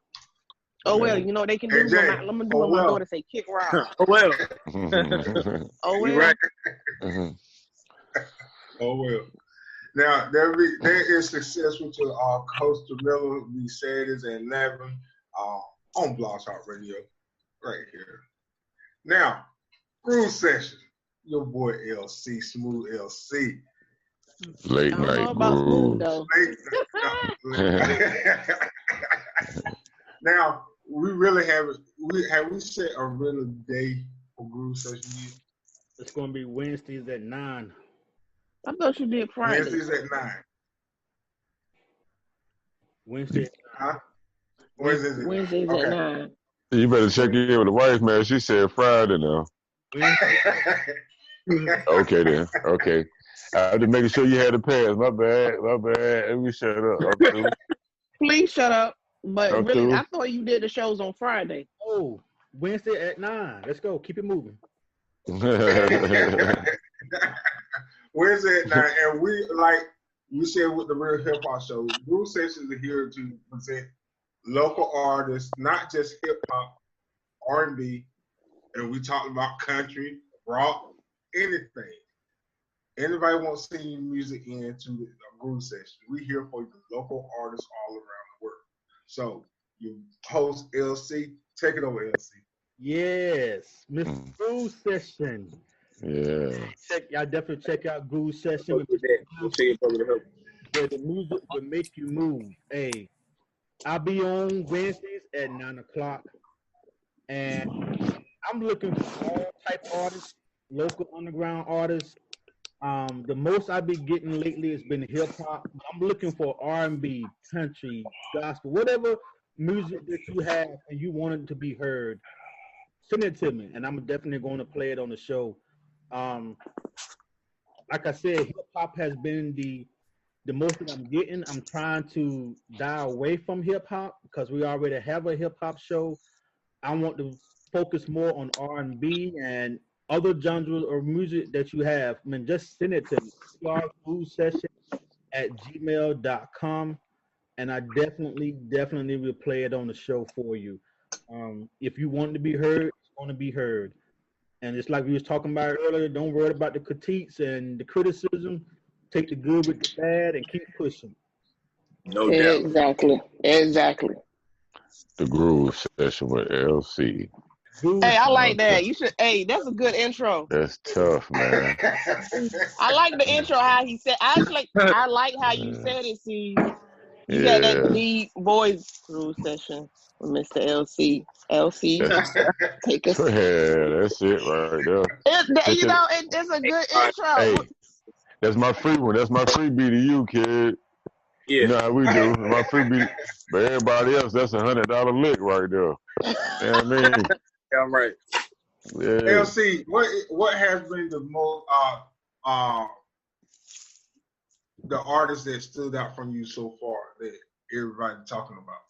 Oh well, you know they can do. I'm gonna do what my daughter say: kick rock. Oh well. Oh well. You're right. Oh well. Now there is success with your Coach Jamila. We said is at 11 on Blog Talk Radio right here. Now, Groove Session. Your boy LC, Smooth LC. Late I don't know night about Smooth grooves. though. Now, we really have we set a real day for Groove Session yet? It's going to be Wednesdays at 9. I thought you did Friday. Wednesdays at 9. Wednesday. Huh? Wednesdays at 9. You better check in with the wife, man. She said Friday now. Okay then. Okay. I'm just making sure you had the pass. My bad. Let me shut up. Please shut up. But really, I thought you did the shows on Friday. Oh, Wednesday at 9. Let's go. Keep it moving. Wednesday at 9, and we said with the Real Hip Hop Show, Groove Sessions are here to present local artists, not just hip hop, R&B, and we talked about country, rock, anything. Anybody wants to send your music into the Groove Session, we here for the local artists all around the world. So, your host LC, take it over, LC. Yes, Mr. Groove Session. Yeah. Y'all definitely check out Groove Session. Where the music will make you move. Hey, I'll be on Wednesdays at 9 o'clock. And I'm looking for all type artists, local underground artists. The most I've been getting lately has been hip hop. I'm looking for R&B, country, gospel, whatever music that you have and you want it to be heard. Send it to me, and I'm definitely going to play it on the show. Like I said, hip hop has been the most that I'm getting. I'm trying to dial away from hip hop because we already have a hip hop show. I want to focus more on R&B and other genres or music that you have. I mean, just send it to me. groovesession@gmail.com, and I definitely will play it on the show for you. If you want to be heard, it's going to be heard. And it's like we was talking about earlier, don't worry about the critiques and the criticism. Take the good with the bad and keep pushing. No doubt. Exactly. The Groove Session with LC. Hey, I like that. You should. Hey, that's a good intro. That's tough, man. I like the intro. How he said. I like how you said it. See, you got that deep voice. Groove Session with Mr. LC. LC, take us. Yeah, that's it right there. It's a good intro. Hey, that's my free one. That's my freebie to you, kid. Yeah. You know how we do. My freebie. But everybody else, that's $100 lick right there. You know what I mean? Yeah, I'm right. Yeah. LC, what has been the most the artist that stood out from you so far that everybody's talking about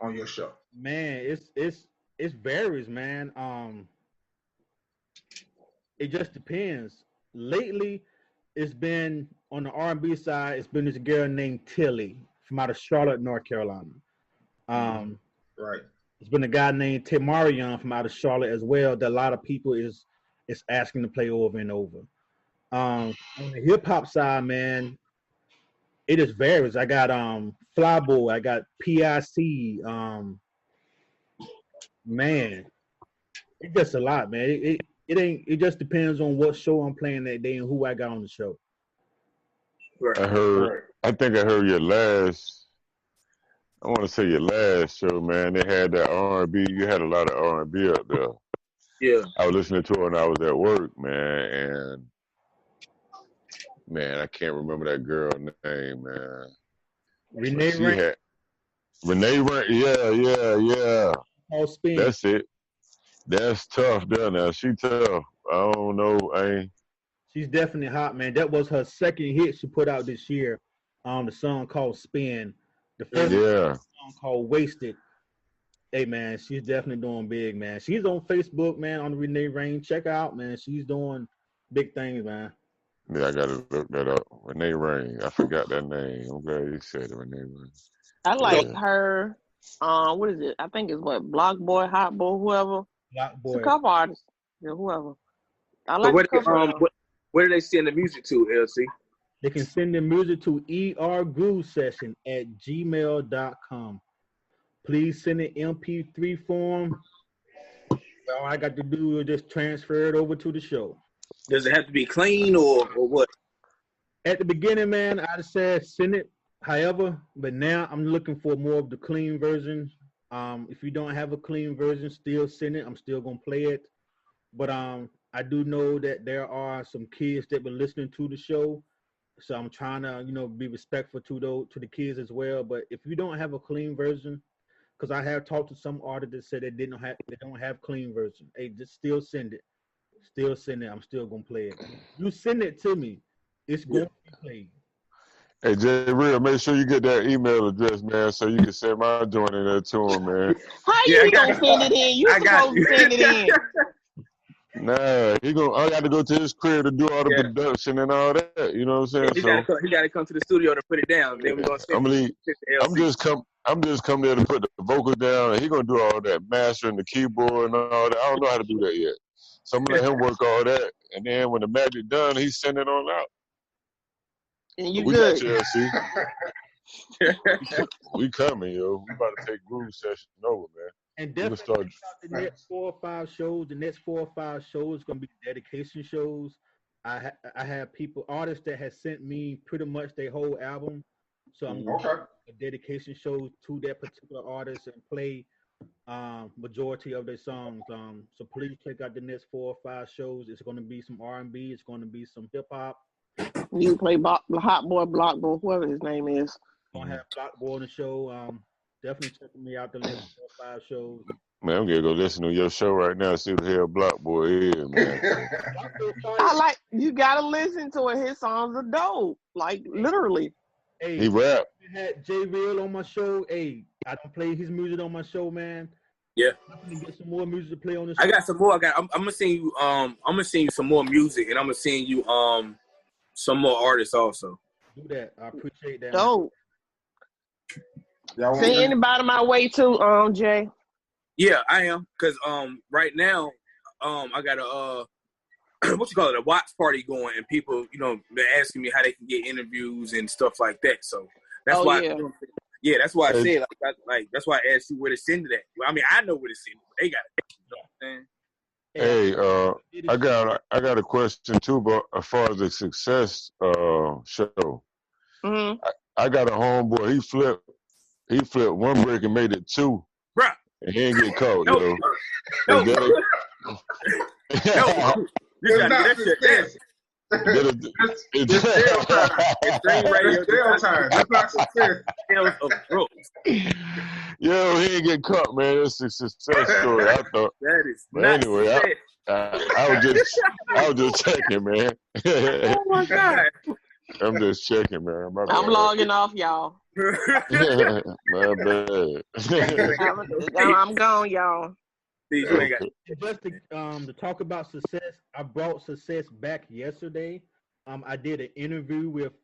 on your show? Man, it varies, man. It just depends. Lately, it's been on the R&B side. It's been this girl named Tilly from out of Charlotte, North Carolina. Right. It's been a guy named Tamarion from out of Charlotte as well that a lot of people is asking to play over and over. On the hip hop side, man, it just varies. I got Flyboy, I got PIC. Man, it's just a lot, man. It just depends on what show I'm playing that day and who I got on the show. I think I heard your last. I want to say your last show, man. They had that R&B. You had a lot of R&B up there. Yeah. I was listening to it when I was at work, man, and man, I can't remember that girl's name, man. Renee Rain. Renee Rain. Yeah. Oh, Spin. That's it. That's tough, there now. She tough. I don't know. She's definitely hot, man. That was her second hit she put out this year. The song called Spin. The first song called Wasted. Hey, man, she's definitely doing big, man. She's on Facebook, man, on Renee Rain. Check her out, man. She's doing big things, man. Yeah, I got to look that up. Renee Rain. I forgot that name. I'm glad you said it, Renee Rain. I like her. What is it? I think it's Block Boy, Hot Boy, whoever. Block Boy. It's a couple artists. Yeah, whoever. I So like Where do they send the music to, LC? They can send their music to ergroovesession@gmail.com. Please send an MP3 form. All I got to do is just transfer it over to the show. Does it have to be clean or what? At the beginning, man, I said send it however, but now I'm looking for more of the clean version. If you don't have a clean version, still send it. I'm still gonna play it. But I do know that there are some kids that been listening to the show, so I'm trying to, be respectful to the kids as well. But if you don't have a clean version, because I have talked to some artists that said they don't have clean version. Hey, just still send it. Still send it. I'm still gonna play it. You send it to me, it's going to be played. Hey, Jay Real, make sure you get that email address, man, so you can send my joint in there to him, man. How you gonna send it in? You supposed to send it in. Nah, I got to go to his crib to do all the production and all that. You know what I'm saying? He got to come to the studio to put it down. Then we're gonna send I'm just come there to put the vocals down, and he gonna do all that mastering, the keyboard and all that. I don't know how to do that yet, so I'm gonna let him work all that, and then when the magic done, he send it on out. And you we good? Got you, LC. We coming, yo. We about to take Groove Session over, man. And definitely the next 4 or 5 shows. The next 4 or 5 shows gonna be dedication shows. I have artists that have sent me pretty much their whole album, so I'm going to a dedication show to that particular artist and play majority of their songs. So please check out the next 4 or 5 shows. It's going to be some R&B. It's going to be some hip hop. You play Hot Boy, Block Boy, whoever his name is. Gonna have Block Boy on the show. Definitely checking me out the next 4 or 5 shows. Man, I'm gonna go listen to your show right now. See what the hell Block Boy is, man. You gotta listen to it. His songs are dope, like literally. Hey, he rap. I had J Real on my show. Hey, I don't play his music on my show, man. Yeah. I'm gonna get some more music to play on the show. I got some more. I'm gonna send you. I'm gonna send you some more music, and I'm gonna send you some more artists also. Do that. I appreciate that. Dope. Send anybody my way too, Jay. Yeah, I am. Cause right now, I got a what you call it, a watch party going, and people, they're asking me how they can get interviews and stuff like that. So that's why. Yeah, that's why I said like that's why I asked you where to send it at. Well, I mean, I know where to send it, but they got it. You know what I'm saying? Hey, I got a question too, but as far as the success show, I got a homeboy. He flipped one brick and made it 2. Bruh. And he ain't get caught, No. You gotta get that shit down. It's jail time. Extreme radio. It's jail time. That's not success. Tales of drugs. Yo, he ain't get caught, man. That's a success story. I thought. That is but not anyway, I was just checking, man. Oh my God. I'm just checking, man. I'm logging off, y'all. My bad. I'm gone, y'all. Just to talk about success, I brought success back yesterday. I did an interview with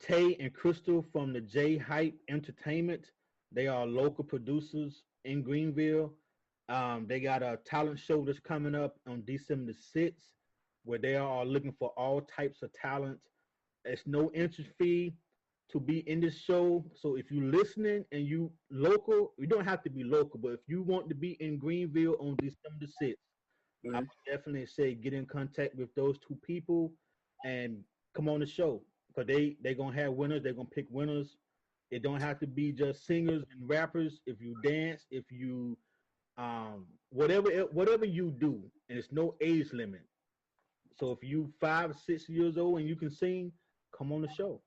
Tay and Crystal from the J Hype Entertainment. They are local producers in Greenville. They got a talent show that's coming up on December 6th, where they are looking for all types of talent. It's no entry fee to be in this show. So if you're listening and you local, you don't have to be local, but if you want to be in Greenville on December 6th, I would definitely say get in contact with those 2 people and come on the show, because they're going to have winners. They're going to pick winners. It don't have to be just singers and rappers. If you dance, if you whatever you do, and it's no age limit. So if you 5 or 6 years old and you can sing, come on the show.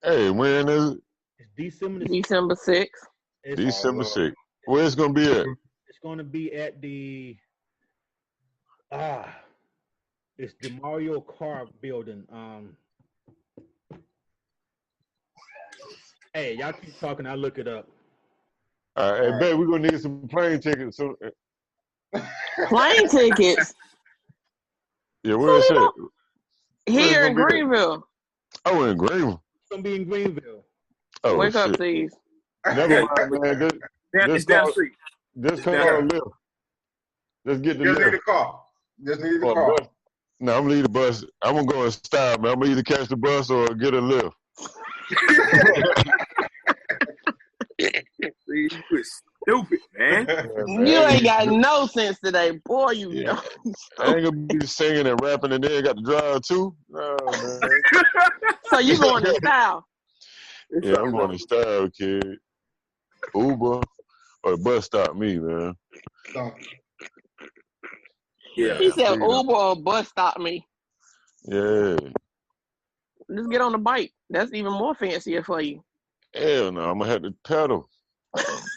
Hey, when is it? It's December 6th. December 6th. Where it's gonna be at? It's gonna be at the it's the Mario Kart building. Hey, y'all keep talking. I'll look it up. Hey, babe, we're gonna need some plane tickets. So, plane tickets? Yeah, where is it? Here in Greenville. Oh, in Greenville. It's gonna be in Greenville. Oh, wake up, please. Never mind, man. It's down the street. Just call a lift. Just get the lift. Just need a call. No, I'm gonna leave the bus. I'm gonna go in style, man. I'm gonna either catch the bus or get a lift. You stupid, man. You ain't got no sense today, boy. You know. I ain't gonna be singing and rapping and then got to drive too. No, man. So you going to style? Yeah, I'm going to style, kid. Uber or bus stop me, man. Yeah. He said Uber or bus stop me. Yeah. Just get on the bike. That's even more fancier for you. Hell no, I'm gonna have to pedal.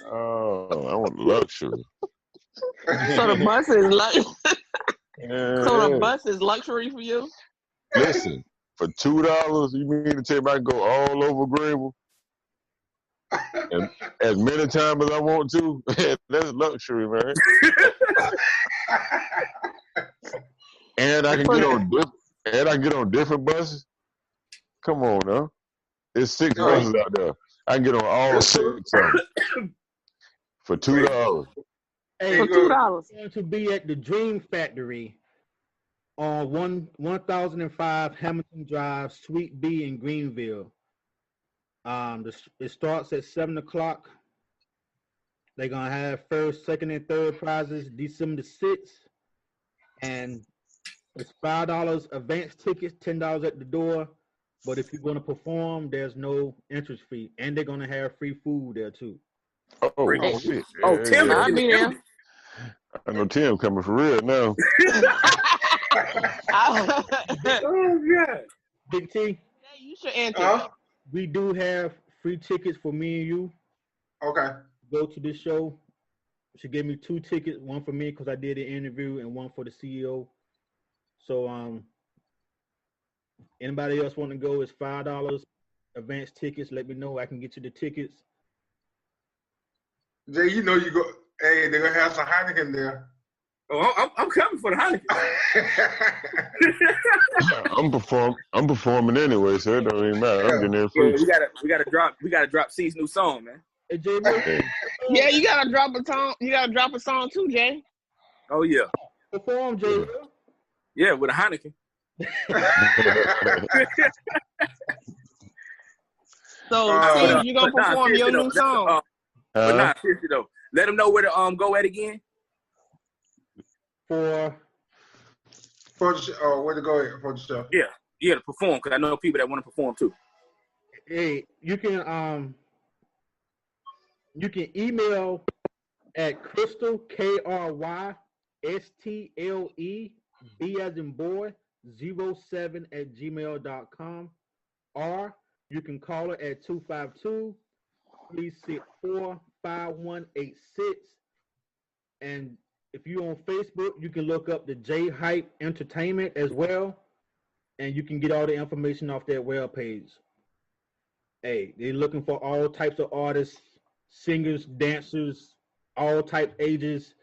Oh, I want luxury. So the bus is Yeah. So the bus is luxury for you? Listen, for $2, you mean to tell me I can go all over Greenville? And as many times as I want to? That's luxury, man. And I can get on different buses. Come on now. There's 6 buses out there. I can get on all 6 of them for $2. Hey, For $2. Going to be at the Dream Factory on 1005 Hamilton Drive, Suite B in Greenville. It starts at 7:00. They're gonna have first, second, and third prizes December 6th, and it's $5 advance tickets, $10 at the door. But if you're gonna perform, there's no entrance fee, and they're gonna have free food there too. Oh shit! Oh, Tim, I'll be there. I know Tim coming for real now. Oh yeah. Big T, Hey, you should enter. we do have free tickets for me and you. Okay. Go to this show. She gave me 2 tickets, one for me because I did an interview, and one for the CEO. So anybody else want to go? It's $5 advance tickets. Let me know. I can get you the tickets. Jay, you know you go. Hey, they're gonna have some Heineken there. Oh, I'm coming for the Heineken. I'm performing anyway, so it don't even matter. I'm getting there free. Yeah, we gotta drop C's new song, man. Hey, Jay, Yeah, you gotta drop a song. You gotta drop a song too, Jay. Oh yeah. perform, Jay. Yeah, with a Heineken. So, Steve, you gonna perform your new song? But nah, seriously though, let them know where to go at again. For the show, where to go at for the show? Yeah, to perform, because I know people that want to perform too. Hey, you can email at Crystal KRYSTLE B as in boy 07 at gmail.com, or you can call her at 252-364-5186. And if you're on Facebook, you can look up the J Hype Entertainment as well, and you can get all the information off their web page. Hey, they're looking for all types of artists, singers, dancers, all type ages,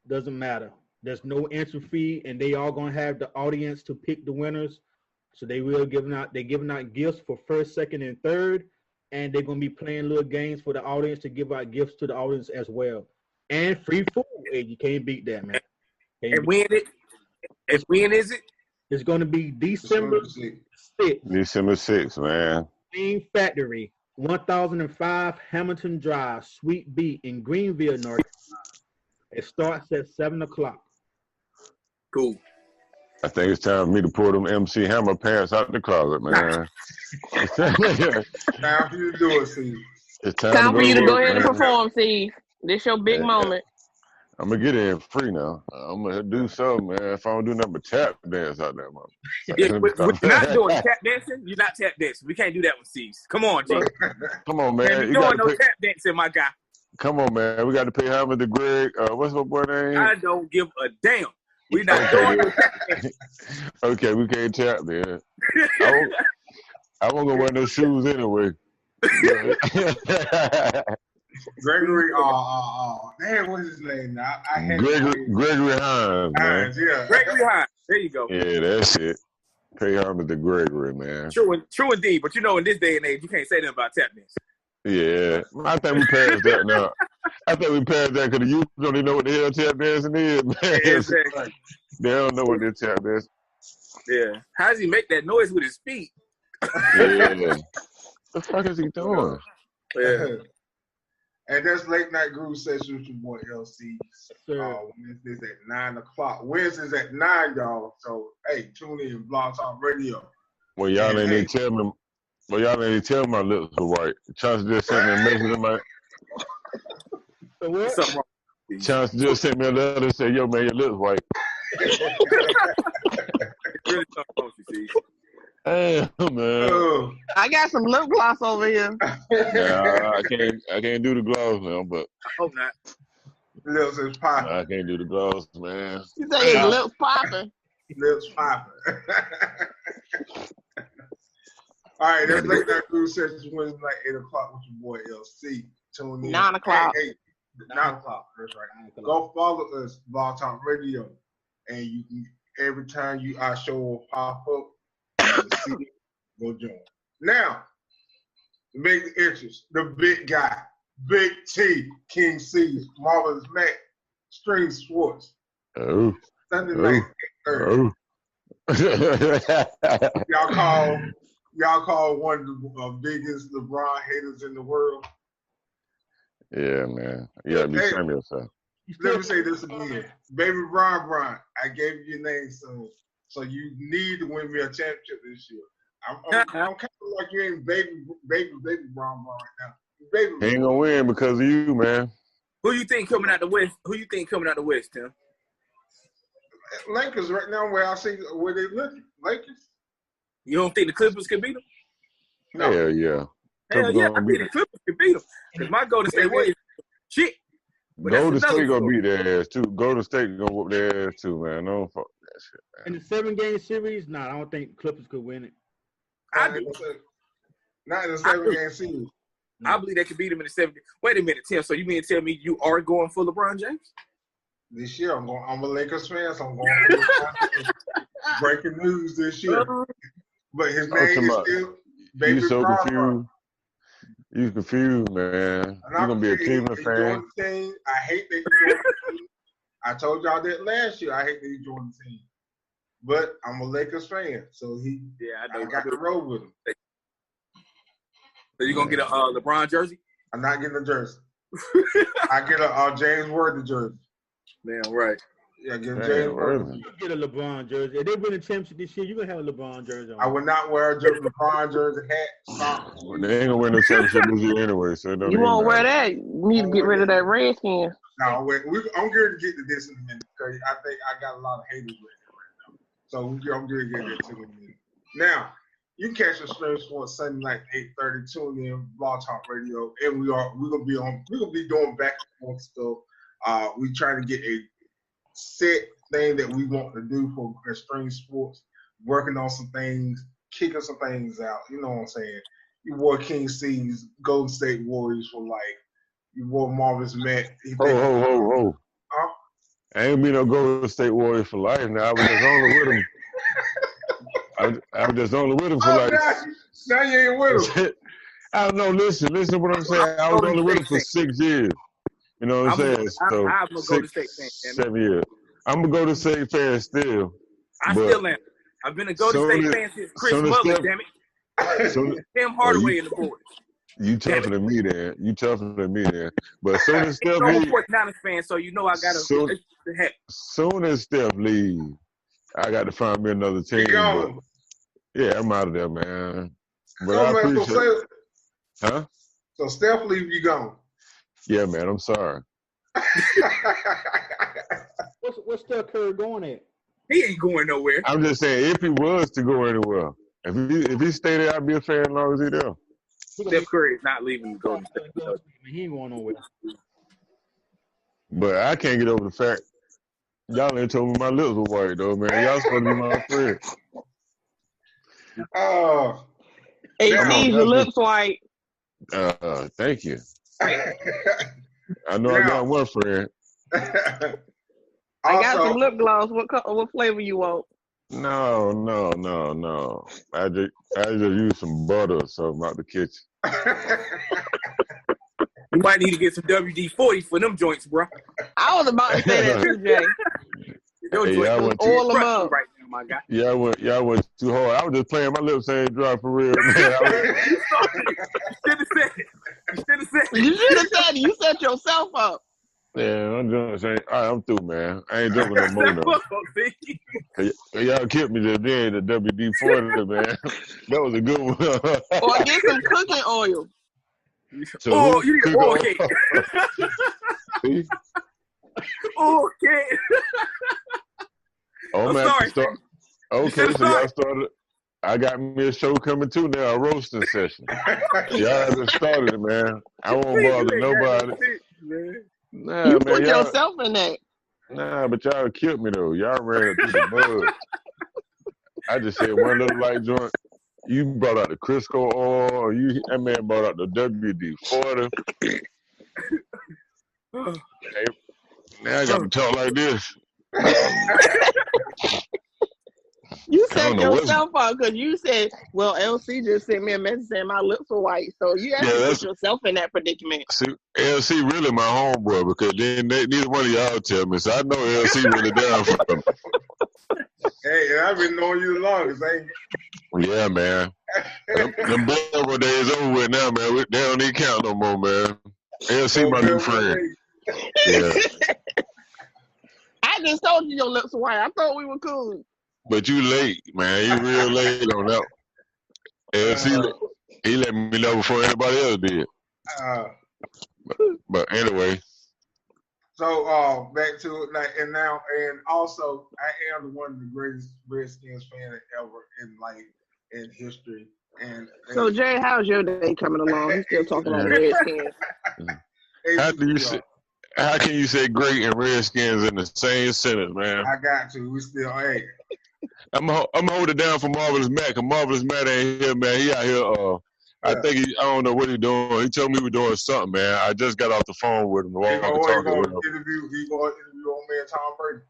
doesn't matter. There's no entry fee, and they are gonna have the audience to pick the winners. So they're giving out gifts for first, second, and third, and they're gonna be playing little games for the audience to give out gifts to the audience as well. And free food. Hey, you can't beat that, man. And when is it? It's gonna be December 6th. December 6th, man. Dream Factory, 1005 Hamilton Drive, Suite B in Greenville, North Carolina. It starts at 7:00. Cool. I think it's time for me to pull them MC Hammer pants out the closet, man. Time for you to do it, Steve. It's Time for you to go ahead and man. perform, Steve. This your big moment. I'm gonna get in free now. I'm gonna do something, man. If I don't do nothing but tap dance out there, man. Yeah, we're not doing tap dancing. You're not tap dancing. We can't do that with C's. Come on, G. Come on, man. You're doing no tap dancing, my guy. Come on, man. We got to pay homage to Greg. What's my boy name? I don't give a damn. We're not doing no tap dancing. Okay, we can't tap then. I won't go wear no shoes anyway. Gregory, damn, what's his name now? Gregory Hines, man. Yeah. Gregory Hines. There you go. Yeah, that's it. Pay homage to Gregory, man. True indeed. But you know, in this day and age, you can't say nothing about tap dance. Yeah, I think we passed that now. I think we passed that because the youth don't even know what the hell tap dancing is, man. Exactly. They don't know what this tap dance. Yeah. How does he make that noise with his feet? Yeah. The fuck is he doing? Yeah. And that's Late Night Groove Session with your boy LC. Wednesdays at 9 o'clock. Wednesdays at 9, y'all. So, hey, tune in, Blog Talk Radio. Well, y'all ain't even tell me. Well, y'all ain't even tell my lips were white. Chance just sent me a message in my. What's up, wrong? Chance just sent me a letter and said, "Yo, man, your lips white." Really something wrong, you see. Damn, man. I got some lip gloss over here. Nah, I can't do the gloss now, but I hope not. Lips is popping. I can't do the gloss, man. You say his lips popping. Lips popping. All right, that's Late Night Groove Sessions Wednesday night, 8 o'clock with your boy LC. Tune in. 9 o'clock. Hey, 9 o'clock. That's right. Go follow us, Blog Talk Radio, and you can every time our show will pop up. See it, go join. Now, to make the interest, the big guy, Big T, King C, Marvelous Mac, Stream Sports. Oh. Sunday night, 8:30. Y'all call one of the biggest LeBron haters in the world. Yeah, man. Yeah, be ashamed of yourself. Let me say this again. Baby Bron, I gave you your name, son. So you need to win me a championship this year. I'm kind of like you ain't baby Bron right now. Baby, he ain't gonna win because of you, man. Who you think coming out the West? Tim? Lakers right now, where I see where they looking. Lakers. You don't think the Clippers can beat them? No. Hell yeah. Hell yeah, I think the Clippers can beat them. Because my Golden State Warriors, shit. Golden State gonna beat their ass too. Golden State gonna whoop their ass too, man. No fuck that shit, man. In the 7-game series, I don't think Clippers could win it. I do. Not in the 7-game series. I believe they could beat them in the 7. Wait a minute, Tim. So you mean to tell me you are going for LeBron James? This year, I'm a Lakers fan, so I'm going for LeBron James. Breaking news this year. But his name is still Baby You so Bron. confused. You confused, man. You're gonna be a Cleveland fan. I hate that he joined the team. I told y'all that last year. I hate that he joined the team. But I'm a Lakers fan, so I got to roll with him. So you gonna get a LeBron jersey? I'm not getting a jersey. I get a James Worthy jersey. Damn right. Yeah, get a James Worthy. You get a LeBron jersey. If they win a championship this year, you're gonna have a LeBron jersey on. I would not wear a LeBron jersey hat. Socks. They ain't gonna win the championship this year anyway, so it don't You even won't wear matter. that. You need to get rid of that Redskin. No, I'm going to get to this in a minute because I think I got a lot of haters right now. So I'm going to get that to in a minute. Now, you can catch the Stream Sports Sunday night 8:30. Tune in, Blog Talk Radio, and we're gonna be doing back and forth stuff. We trying to get a set thing that we want to do for Extreme Sports, working on some things, kicking some things out. You know what I'm saying? You wore King C's Golden State Warriors for life. You wore Marvin's Mac. Ho. I ain't been no Golden State Warriors for life. Now I was just only with him. I was just only with him for like. Now you ain't with him. I don't know. Listen to what I'm saying. I was only with him for 6 years. You know what I'm saying? So I'm a Golden State fan. 7 years. I'm a Golden State fan still. I still am. I've been a Golden State fan since Chris Mullin, damn it. Tim Hardaway in the board. You tougher than me then. But soon as Steph I'm a leave, 49ers fan, so you know I got to the heck. Soon as Steph leave, I got to find me another team. But, yeah, I'm out of there, man. But I appreciate it. Huh? So Steph leave, you gone. Yeah, man, I'm sorry. What's Steph Curry going at? He ain't going nowhere. I'm just saying, if he was to go anywhere, if he stayed there, I'd be a fan as long as he there. Steph Curry is not leaving the Golden State. He ain't going nowhere. But I can't get over the fact y'all ain't told me my lips were white, though, man. Y'all supposed to be my friend. Oh. AT, your lips white. Thank you. I know I got one friend. I got some lip gloss. What flavor you want? No. I just use some butter or something out the kitchen. You might need to get some WD-40 for them joints, bro. I was about to say that too, Jay. Those joints oil them up. right now, my guy. Y'all went too hard. I was just playing my lips saying drop for real, man. You should have said it. You should have said it. You set yourself up. Yeah, I'm doing saying, all right, I'm through, man. I ain't drinking no more now. Y'all killed me the day, the WD-40, man. That was a good one. Or get some cooking oil. So you need oil cake. Oil cake. Oh, I'm man. sorry. Okay, so y'all started. I got me a show coming too now, a roasting session. Y'all just started it, man. I won't bother nobody. Nah, You man, put y'all, yourself in that. Nah, but y'all killed me though. Y'all ran it through the mud. I just said one little light joint. You brought out the Crisco oil. That man brought out the WD-40. Hey, now I got to talk like this. You set yourself up because you said, well, LC just sent me a message saying my lips are white. So you have to put yourself in that predicament. See, LC really my homeboy because then neither one of y'all tell me. So I know LC really down for me. Hey, I've been knowing you the longest, ain't you? Yeah, man. Them boy days over with now, man. They don't need count no more, man. LC my new friend. Yeah. I just told you your lips are white. I thought we were cool. But you late, man. You real late on that. LC, he let me know before anybody else did. But anyway. So back to it, and also I am one of the greatest Redskins fans ever in history. And so Jay, how's your day coming along? He's still talking about Redskins. How can you say great and Redskins in the same sentence, man? I got to. We still ain't. I'm holding down for Marvelous Matt, because Marvelous Matt ain't here, man. He out here. I think I don't know what he's doing. He told me he was doing something, man. I just got off the phone with him. He going to interview old man Tom Brady.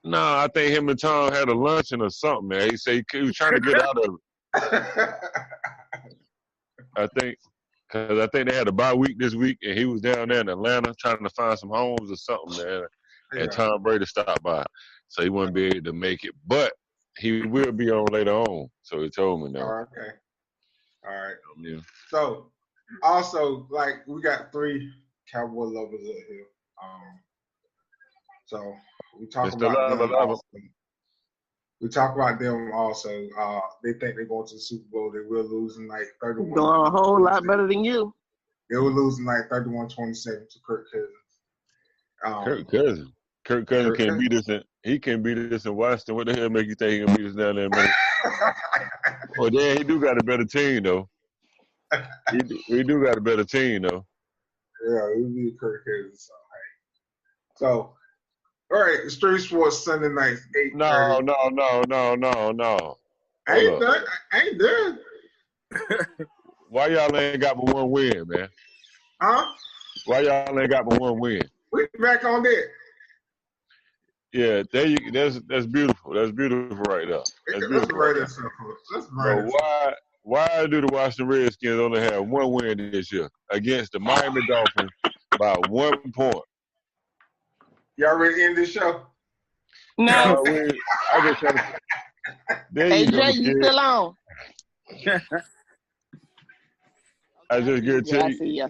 No, I think him and Tom had a luncheon or something, man. He said he was trying to get out of it. I think they had a bye week this week, and he was down there in Atlanta trying to find some homes or something, man. And Tom Brady stopped by, so he wouldn't be able to make it. But he will be on later on, so he told me now. Oh, okay. All right. Yeah. So, also, we got 3 Cowboy lovers up here. So we talk about them also. We talk about them also. They think they're going to the Super Bowl. They will lose in 31. Doing a whole lot better than you. They will lose in 31-27 to Kirk Cousins. Kirk Cousins can't beat us. He can beat us in Washington. What the hell make you think he can beat us down there, man? Well, then he do got a better team though. He do got a better team though. Yeah, we beat Kirk Cousins. So, all right, Street Sports Sunday nights 8:30. No. I ain't done. Why y'all ain't got but one win, man? Huh? Why y'all ain't got but one win? We back on that. Yeah, that's beautiful. That's beautiful right there. That's beautiful. So why do the Washington Redskins only have one win this year against the Miami Dolphins by 1 point? Y'all ready to end this show? No. I just trying to, hey, Jay, you still on? I just guarantee I see you.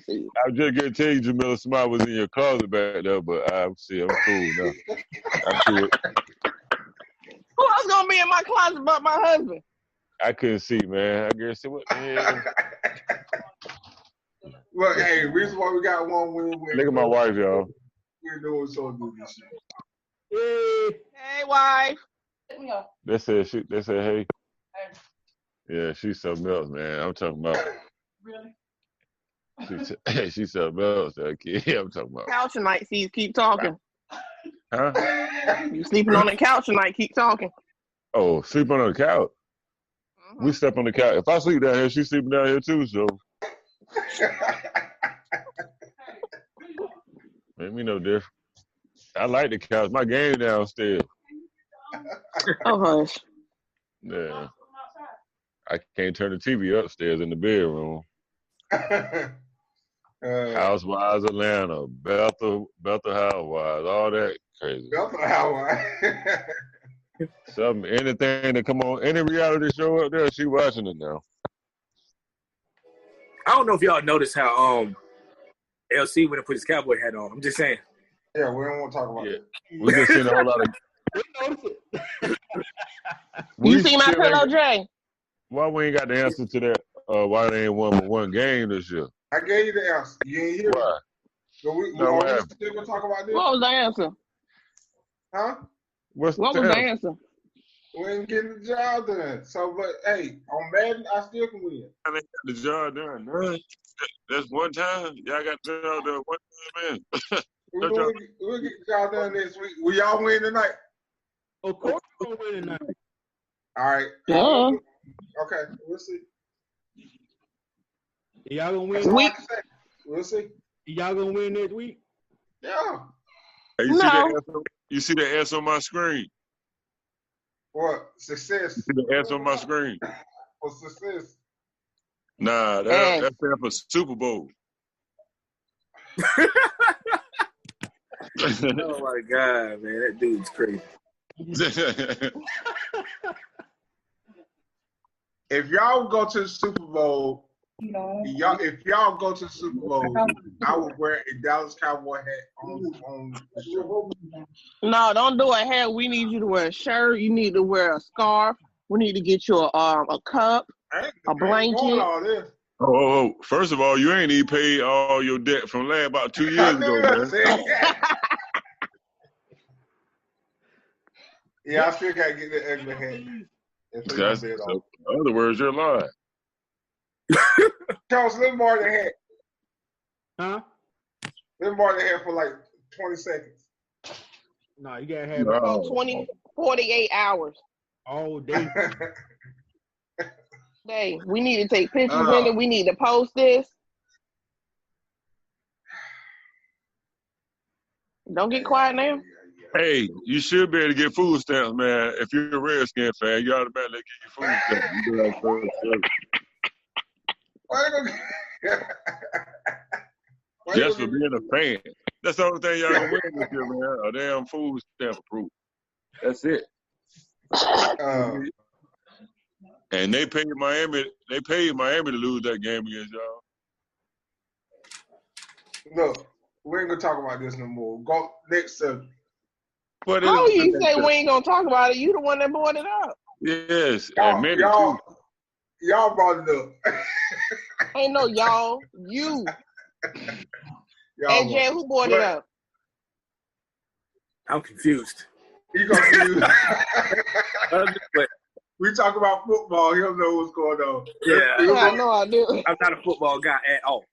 I just guarantee you Jamila Smart was in your closet back there, but I'm cool now. I'm cool. Who else gonna be in my closet but my husband? I couldn't see, man. I guarantee what. Yeah. Well, hey, reason why we got one win. Look at my wife, y'all. We're doing so good this year. Hey, wife. They said hey. Yeah, she's something else, man. I'm talking about. Really? She's something else, that kid. I'm talking about. Couch tonight, see, keep talking. Huh? You sleeping on the couch tonight, keep talking. Oh, sleeping on the couch? Mm-hmm. We slept on the couch. If I sleep down here, she's sleeping down here too, so. Make me no different. I like the couch. My game downstairs. Oh, hush. Yeah. I can't turn the TV upstairs in the bedroom. Housewives Atlanta, Bethel Housewives, all that crazy. Bethel Housewives. Something, anything that come on, any reality show up there, she watching it now. I don't know if y'all noticed how LC went and put his cowboy hat on. I'm just saying. Yeah, we don't want to talk about it. We just seen a whole lot of. You see my pillow, Jay? Why we ain't got the answer to that? Why they ain't won one game this year? I gave you the answer. You ain't hear Why? it. So we No, are we still gonna talk about this? What was the answer? Huh? What was the answer? We ain't getting the job done. So, but hey, on Madden, I still can win. I ain't got the job done. No. That's one time. Y'all got the job done one time, man. We'll get the job done next week. Will y'all win tonight? Of course, we're gonna win tonight. All right. Yeah. Okay, we'll see. Y'all gonna win? We'll see. Y'all gonna win next week? Yeah. Hey, you see the answer on my screen? What? Success. You see the answer on my screen? For success. Nah, that's for Super Bowl. Oh my God, man, that dude's crazy. If y'all go to the Super Bowl, if y'all go to the Super Bowl, I would wear a Dallas Cowboy hat on the show. No, don't do a hat. We need you to wear a shirt. You need to wear a scarf. We need to get you a cup, a blanket. Oh, first of all, you ain't even paid all your debt from about 2 years ago, man. Yeah, I still gotta get that ugly hat. So, in other words, you're lying. Charles, let me borrow the hat. Huh? Let me borrow the hat for like 20 seconds. No, you gotta have 48 hours. All day. Hey, we need to take pictures in it. We need to post this. Don't get quiet now. Hey, you should be able to get food stamps, man. If you're a Redskin fan, you automatically get your food stamps. You do like just for being a fan. That's the only thing y'all can win this year, man. A damn food stamp approval. That's it. And they paid Miami. They paid Miami to lose that game against y'all. Look, we ain't gonna talk about this no more. Go next subject. How you say we ain't gonna talk about it? You the one that brought it up. Yes, y'all brought it up. Ain't no y'all. You. AJ, who brought it up? I'm confused. You confused? We talk about football. He don't know what's going on. Yeah, I know I do. I'm not a football guy at all,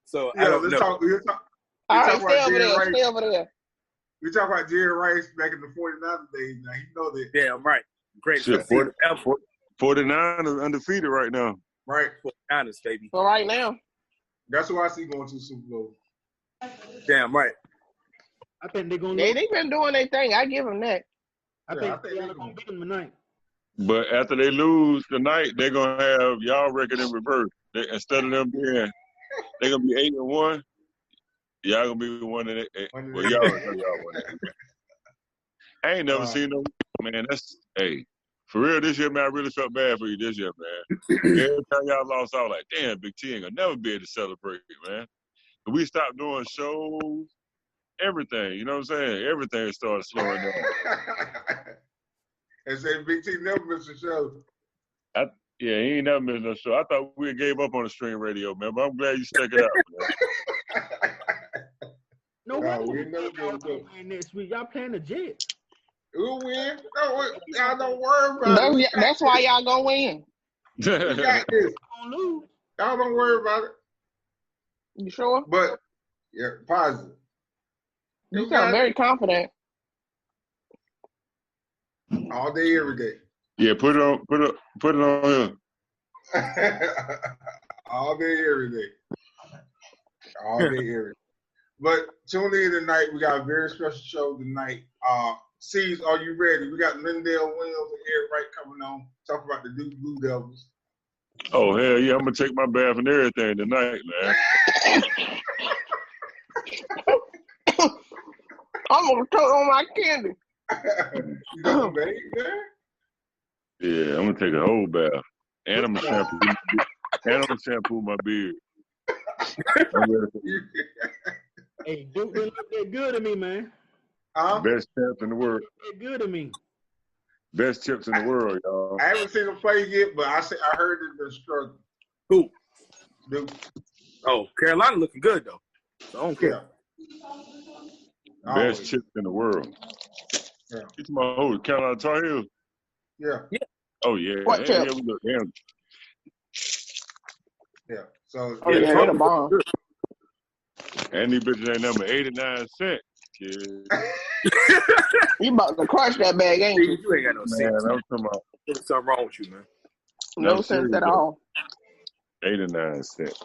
so yeah, I don't know. All right, stay over there. Stay over there. We talk about Jerry Rice back in the 49ers days. Now you know that. Yeah, I'm right. Great. 49 is undefeated right now. Right. 49ers, baby. For right now. That's who I see going to the Super Bowl. Damn right. I think they're gonna. They've been doing their thing. I give them that. I think they're gonna beat them tonight. But after they lose tonight, they're gonna have y'all record in reverse. Instead of them being, they're gonna be 8-1. Y'all gonna be 1-8. Well, y'all won. I ain't never seen no man. For real this year, man. I really felt bad for you this year, man. Every time y'all lost, I was like, damn, Big T ain't gonna never be able to celebrate, man. But we stopped doing shows, everything. You know what I'm saying? Everything started slowing down. And say Big T never missed a show. He ain't never missed no show. I thought we gave up on the stream radio, man. But I'm glad you stuck it out, man. No way. Next week, y'all playing the Jets. We'll win. Y'all don't worry about it. That's why y'all gonna win. We got this. Y'all don't worry about it. You sure? But yeah, positive. You sound very confident. All day, every day. Yeah, put it on him. All day, every day. All day, every day. But tune in tonight. We got a very special show tonight. C's, are you ready? We got Lindell Williams and Eric Wright coming on. Talk about the Duke Blue Devils. Oh, hell yeah. I'm going to take my bath and everything tonight, man. I'm going to choke on my candy. You got some baby there? Yeah, I'm gonna take a whole bath, and I'm gonna shampoo my beard. I'm ready for Hey, Duke didn't look that good to me, man. best champs in the world. Look good to me. Best chips in the world, y'all. I haven't seen him play yet, but I heard it been struggling. Who? Duke. Oh, Carolina looking good though. So I don't care. Yeah. Best chips in the world. Yeah. It's my whole Carolina Tar Heels. Yeah. Oh yeah. What yeah, chips? we look damn. Yeah. So Oh yeah, they're the bomb. And these bitches ain't number 89 cents, kid. You about to crush that bag, ain't you? You ain't got no Man, sense. I'm talking about There's something wrong with you, man. No sense at all. 89 cents.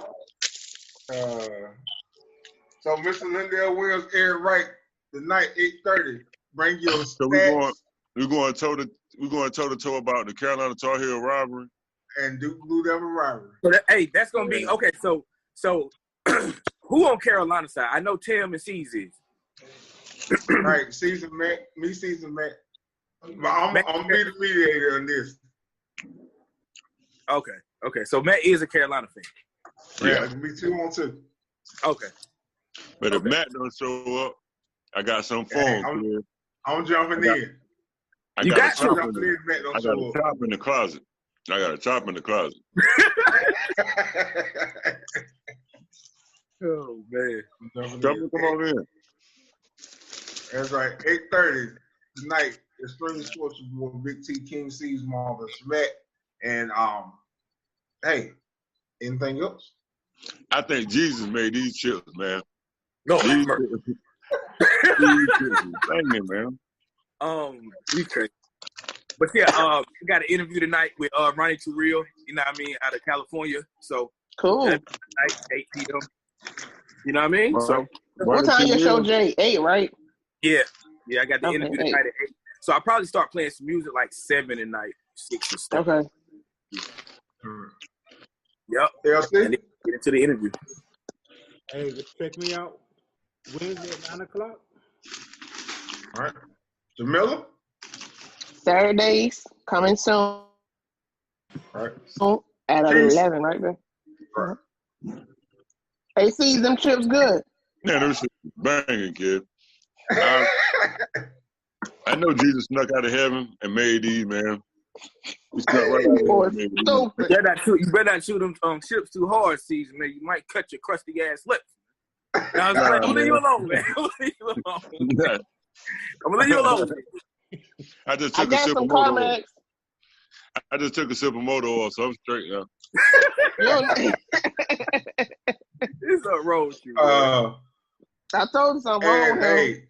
So Mr. Lindell Williams, Eric Wright, tonight 8:30. Bring your So stats we're going toe to toe about the Carolina Tar Heel rivalry. and Duke Blue Devil rivalry. So that's gonna be okay. So who on Carolina side? I know Tim and C's is. Right, season Matt, me season Matt. But I'm be the mediator on this. Okay. So Matt is a Carolina fan. Yeah, me 2-on-2. Okay. But if Matt don't show up, I got some phone. I'm jumping in. I You got got a to. chop in the closet. I got a chop in the closet. Oh man. Come on in. That's right. 8:30 tonight. Extreme Sports with Big T, King C's, Marvelous Matt, and hey, anything else? I think Jesus made these chips, man. No, these chips is banging, man. You crazy. But yeah, we got an interview tonight with Ronnie Turrell, you know what I mean, out of California. So Cool. Tonight, 8 p.m. You know what I mean? Right. So What time your show, Jay? 8, right? yeah, I got the interview 8. tonight at 8. So I'll probably start playing some music like 7 at night, 6 or stuff. Okay. Yep. LC? And then get into the interview. Hey, just check me out Wednesday at 9 o'clock. All right. Jamila? Saturdays coming soon. All right. At 11, right there. Right. Hey, see them chips good. Man, this shit is banging, kid. I know Jesus snuck out of heaven and made these, man. He snuck right out of heaven. Stupid. You better not shoot them chips too hard, Caesar, man. You might cut your crusty ass lips. Now, I'm gonna leave you alone, man. I'm gonna leave you alone. I just I took a got sip some of motor oil. Carmex. I just took a sip of motor oil, so I'm straight now. It's a road with you. I told you something wrong with him.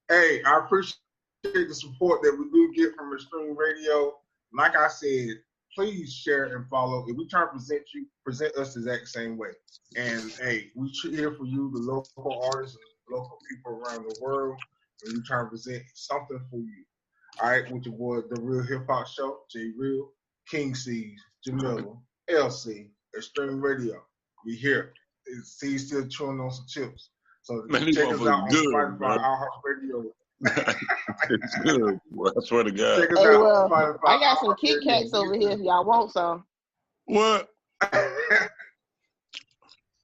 Hey, I appreciate the support that we do get from Extreme Radio. Like I said, please share and follow. If we try to present us the exact same way. And hey, we here for you, the local artists and local people around the world, and we try to present something for you. All right, with your boy, The Real Hip Hop Show, J Real, King C's, Jamila, LC, Extreme Radio. We here. C's still chewing on some chips. So Man, check us out on good, Spotify, iHeartRadio. It's good. Well, I swear to God. Check us Hey, out well, on Spotify, I got some Kit iHeartRadio. Kats over here if y'all want some. What?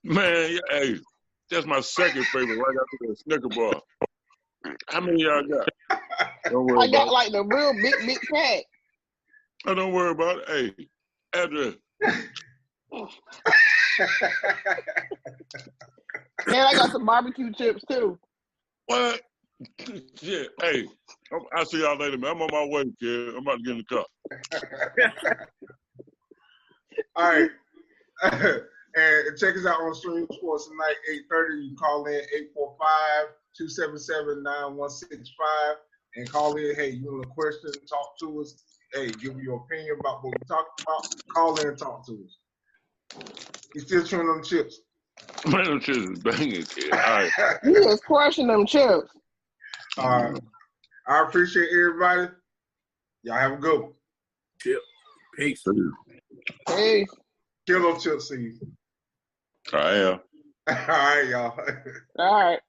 Man, hey, that's my second favorite right after the Snicker bar. How many y'all got? Don't worry I about got it. like the real big pack. Oh, don't worry about it. Hey, address. Man, I got some barbecue chips too. What? Yeah, hey, I'll see y'all later, man. I'm on my way, kid. I'm about to get in the car. All right. And check us out on Stream Sports tonight, 8:30. You can call in 845-277-9165 and call in. Hey, you want a question, talk to us. Hey, give me your opinion about what we're talking about. Call in and talk to us. You still chewing on chips? Man, them chips is banging, kid. All right. He is crushing them chips. All right. I appreciate everybody. Y'all have a good one. Chip. Peace. Hey. Kill those chip seeds. I am. All right, y'all. All right.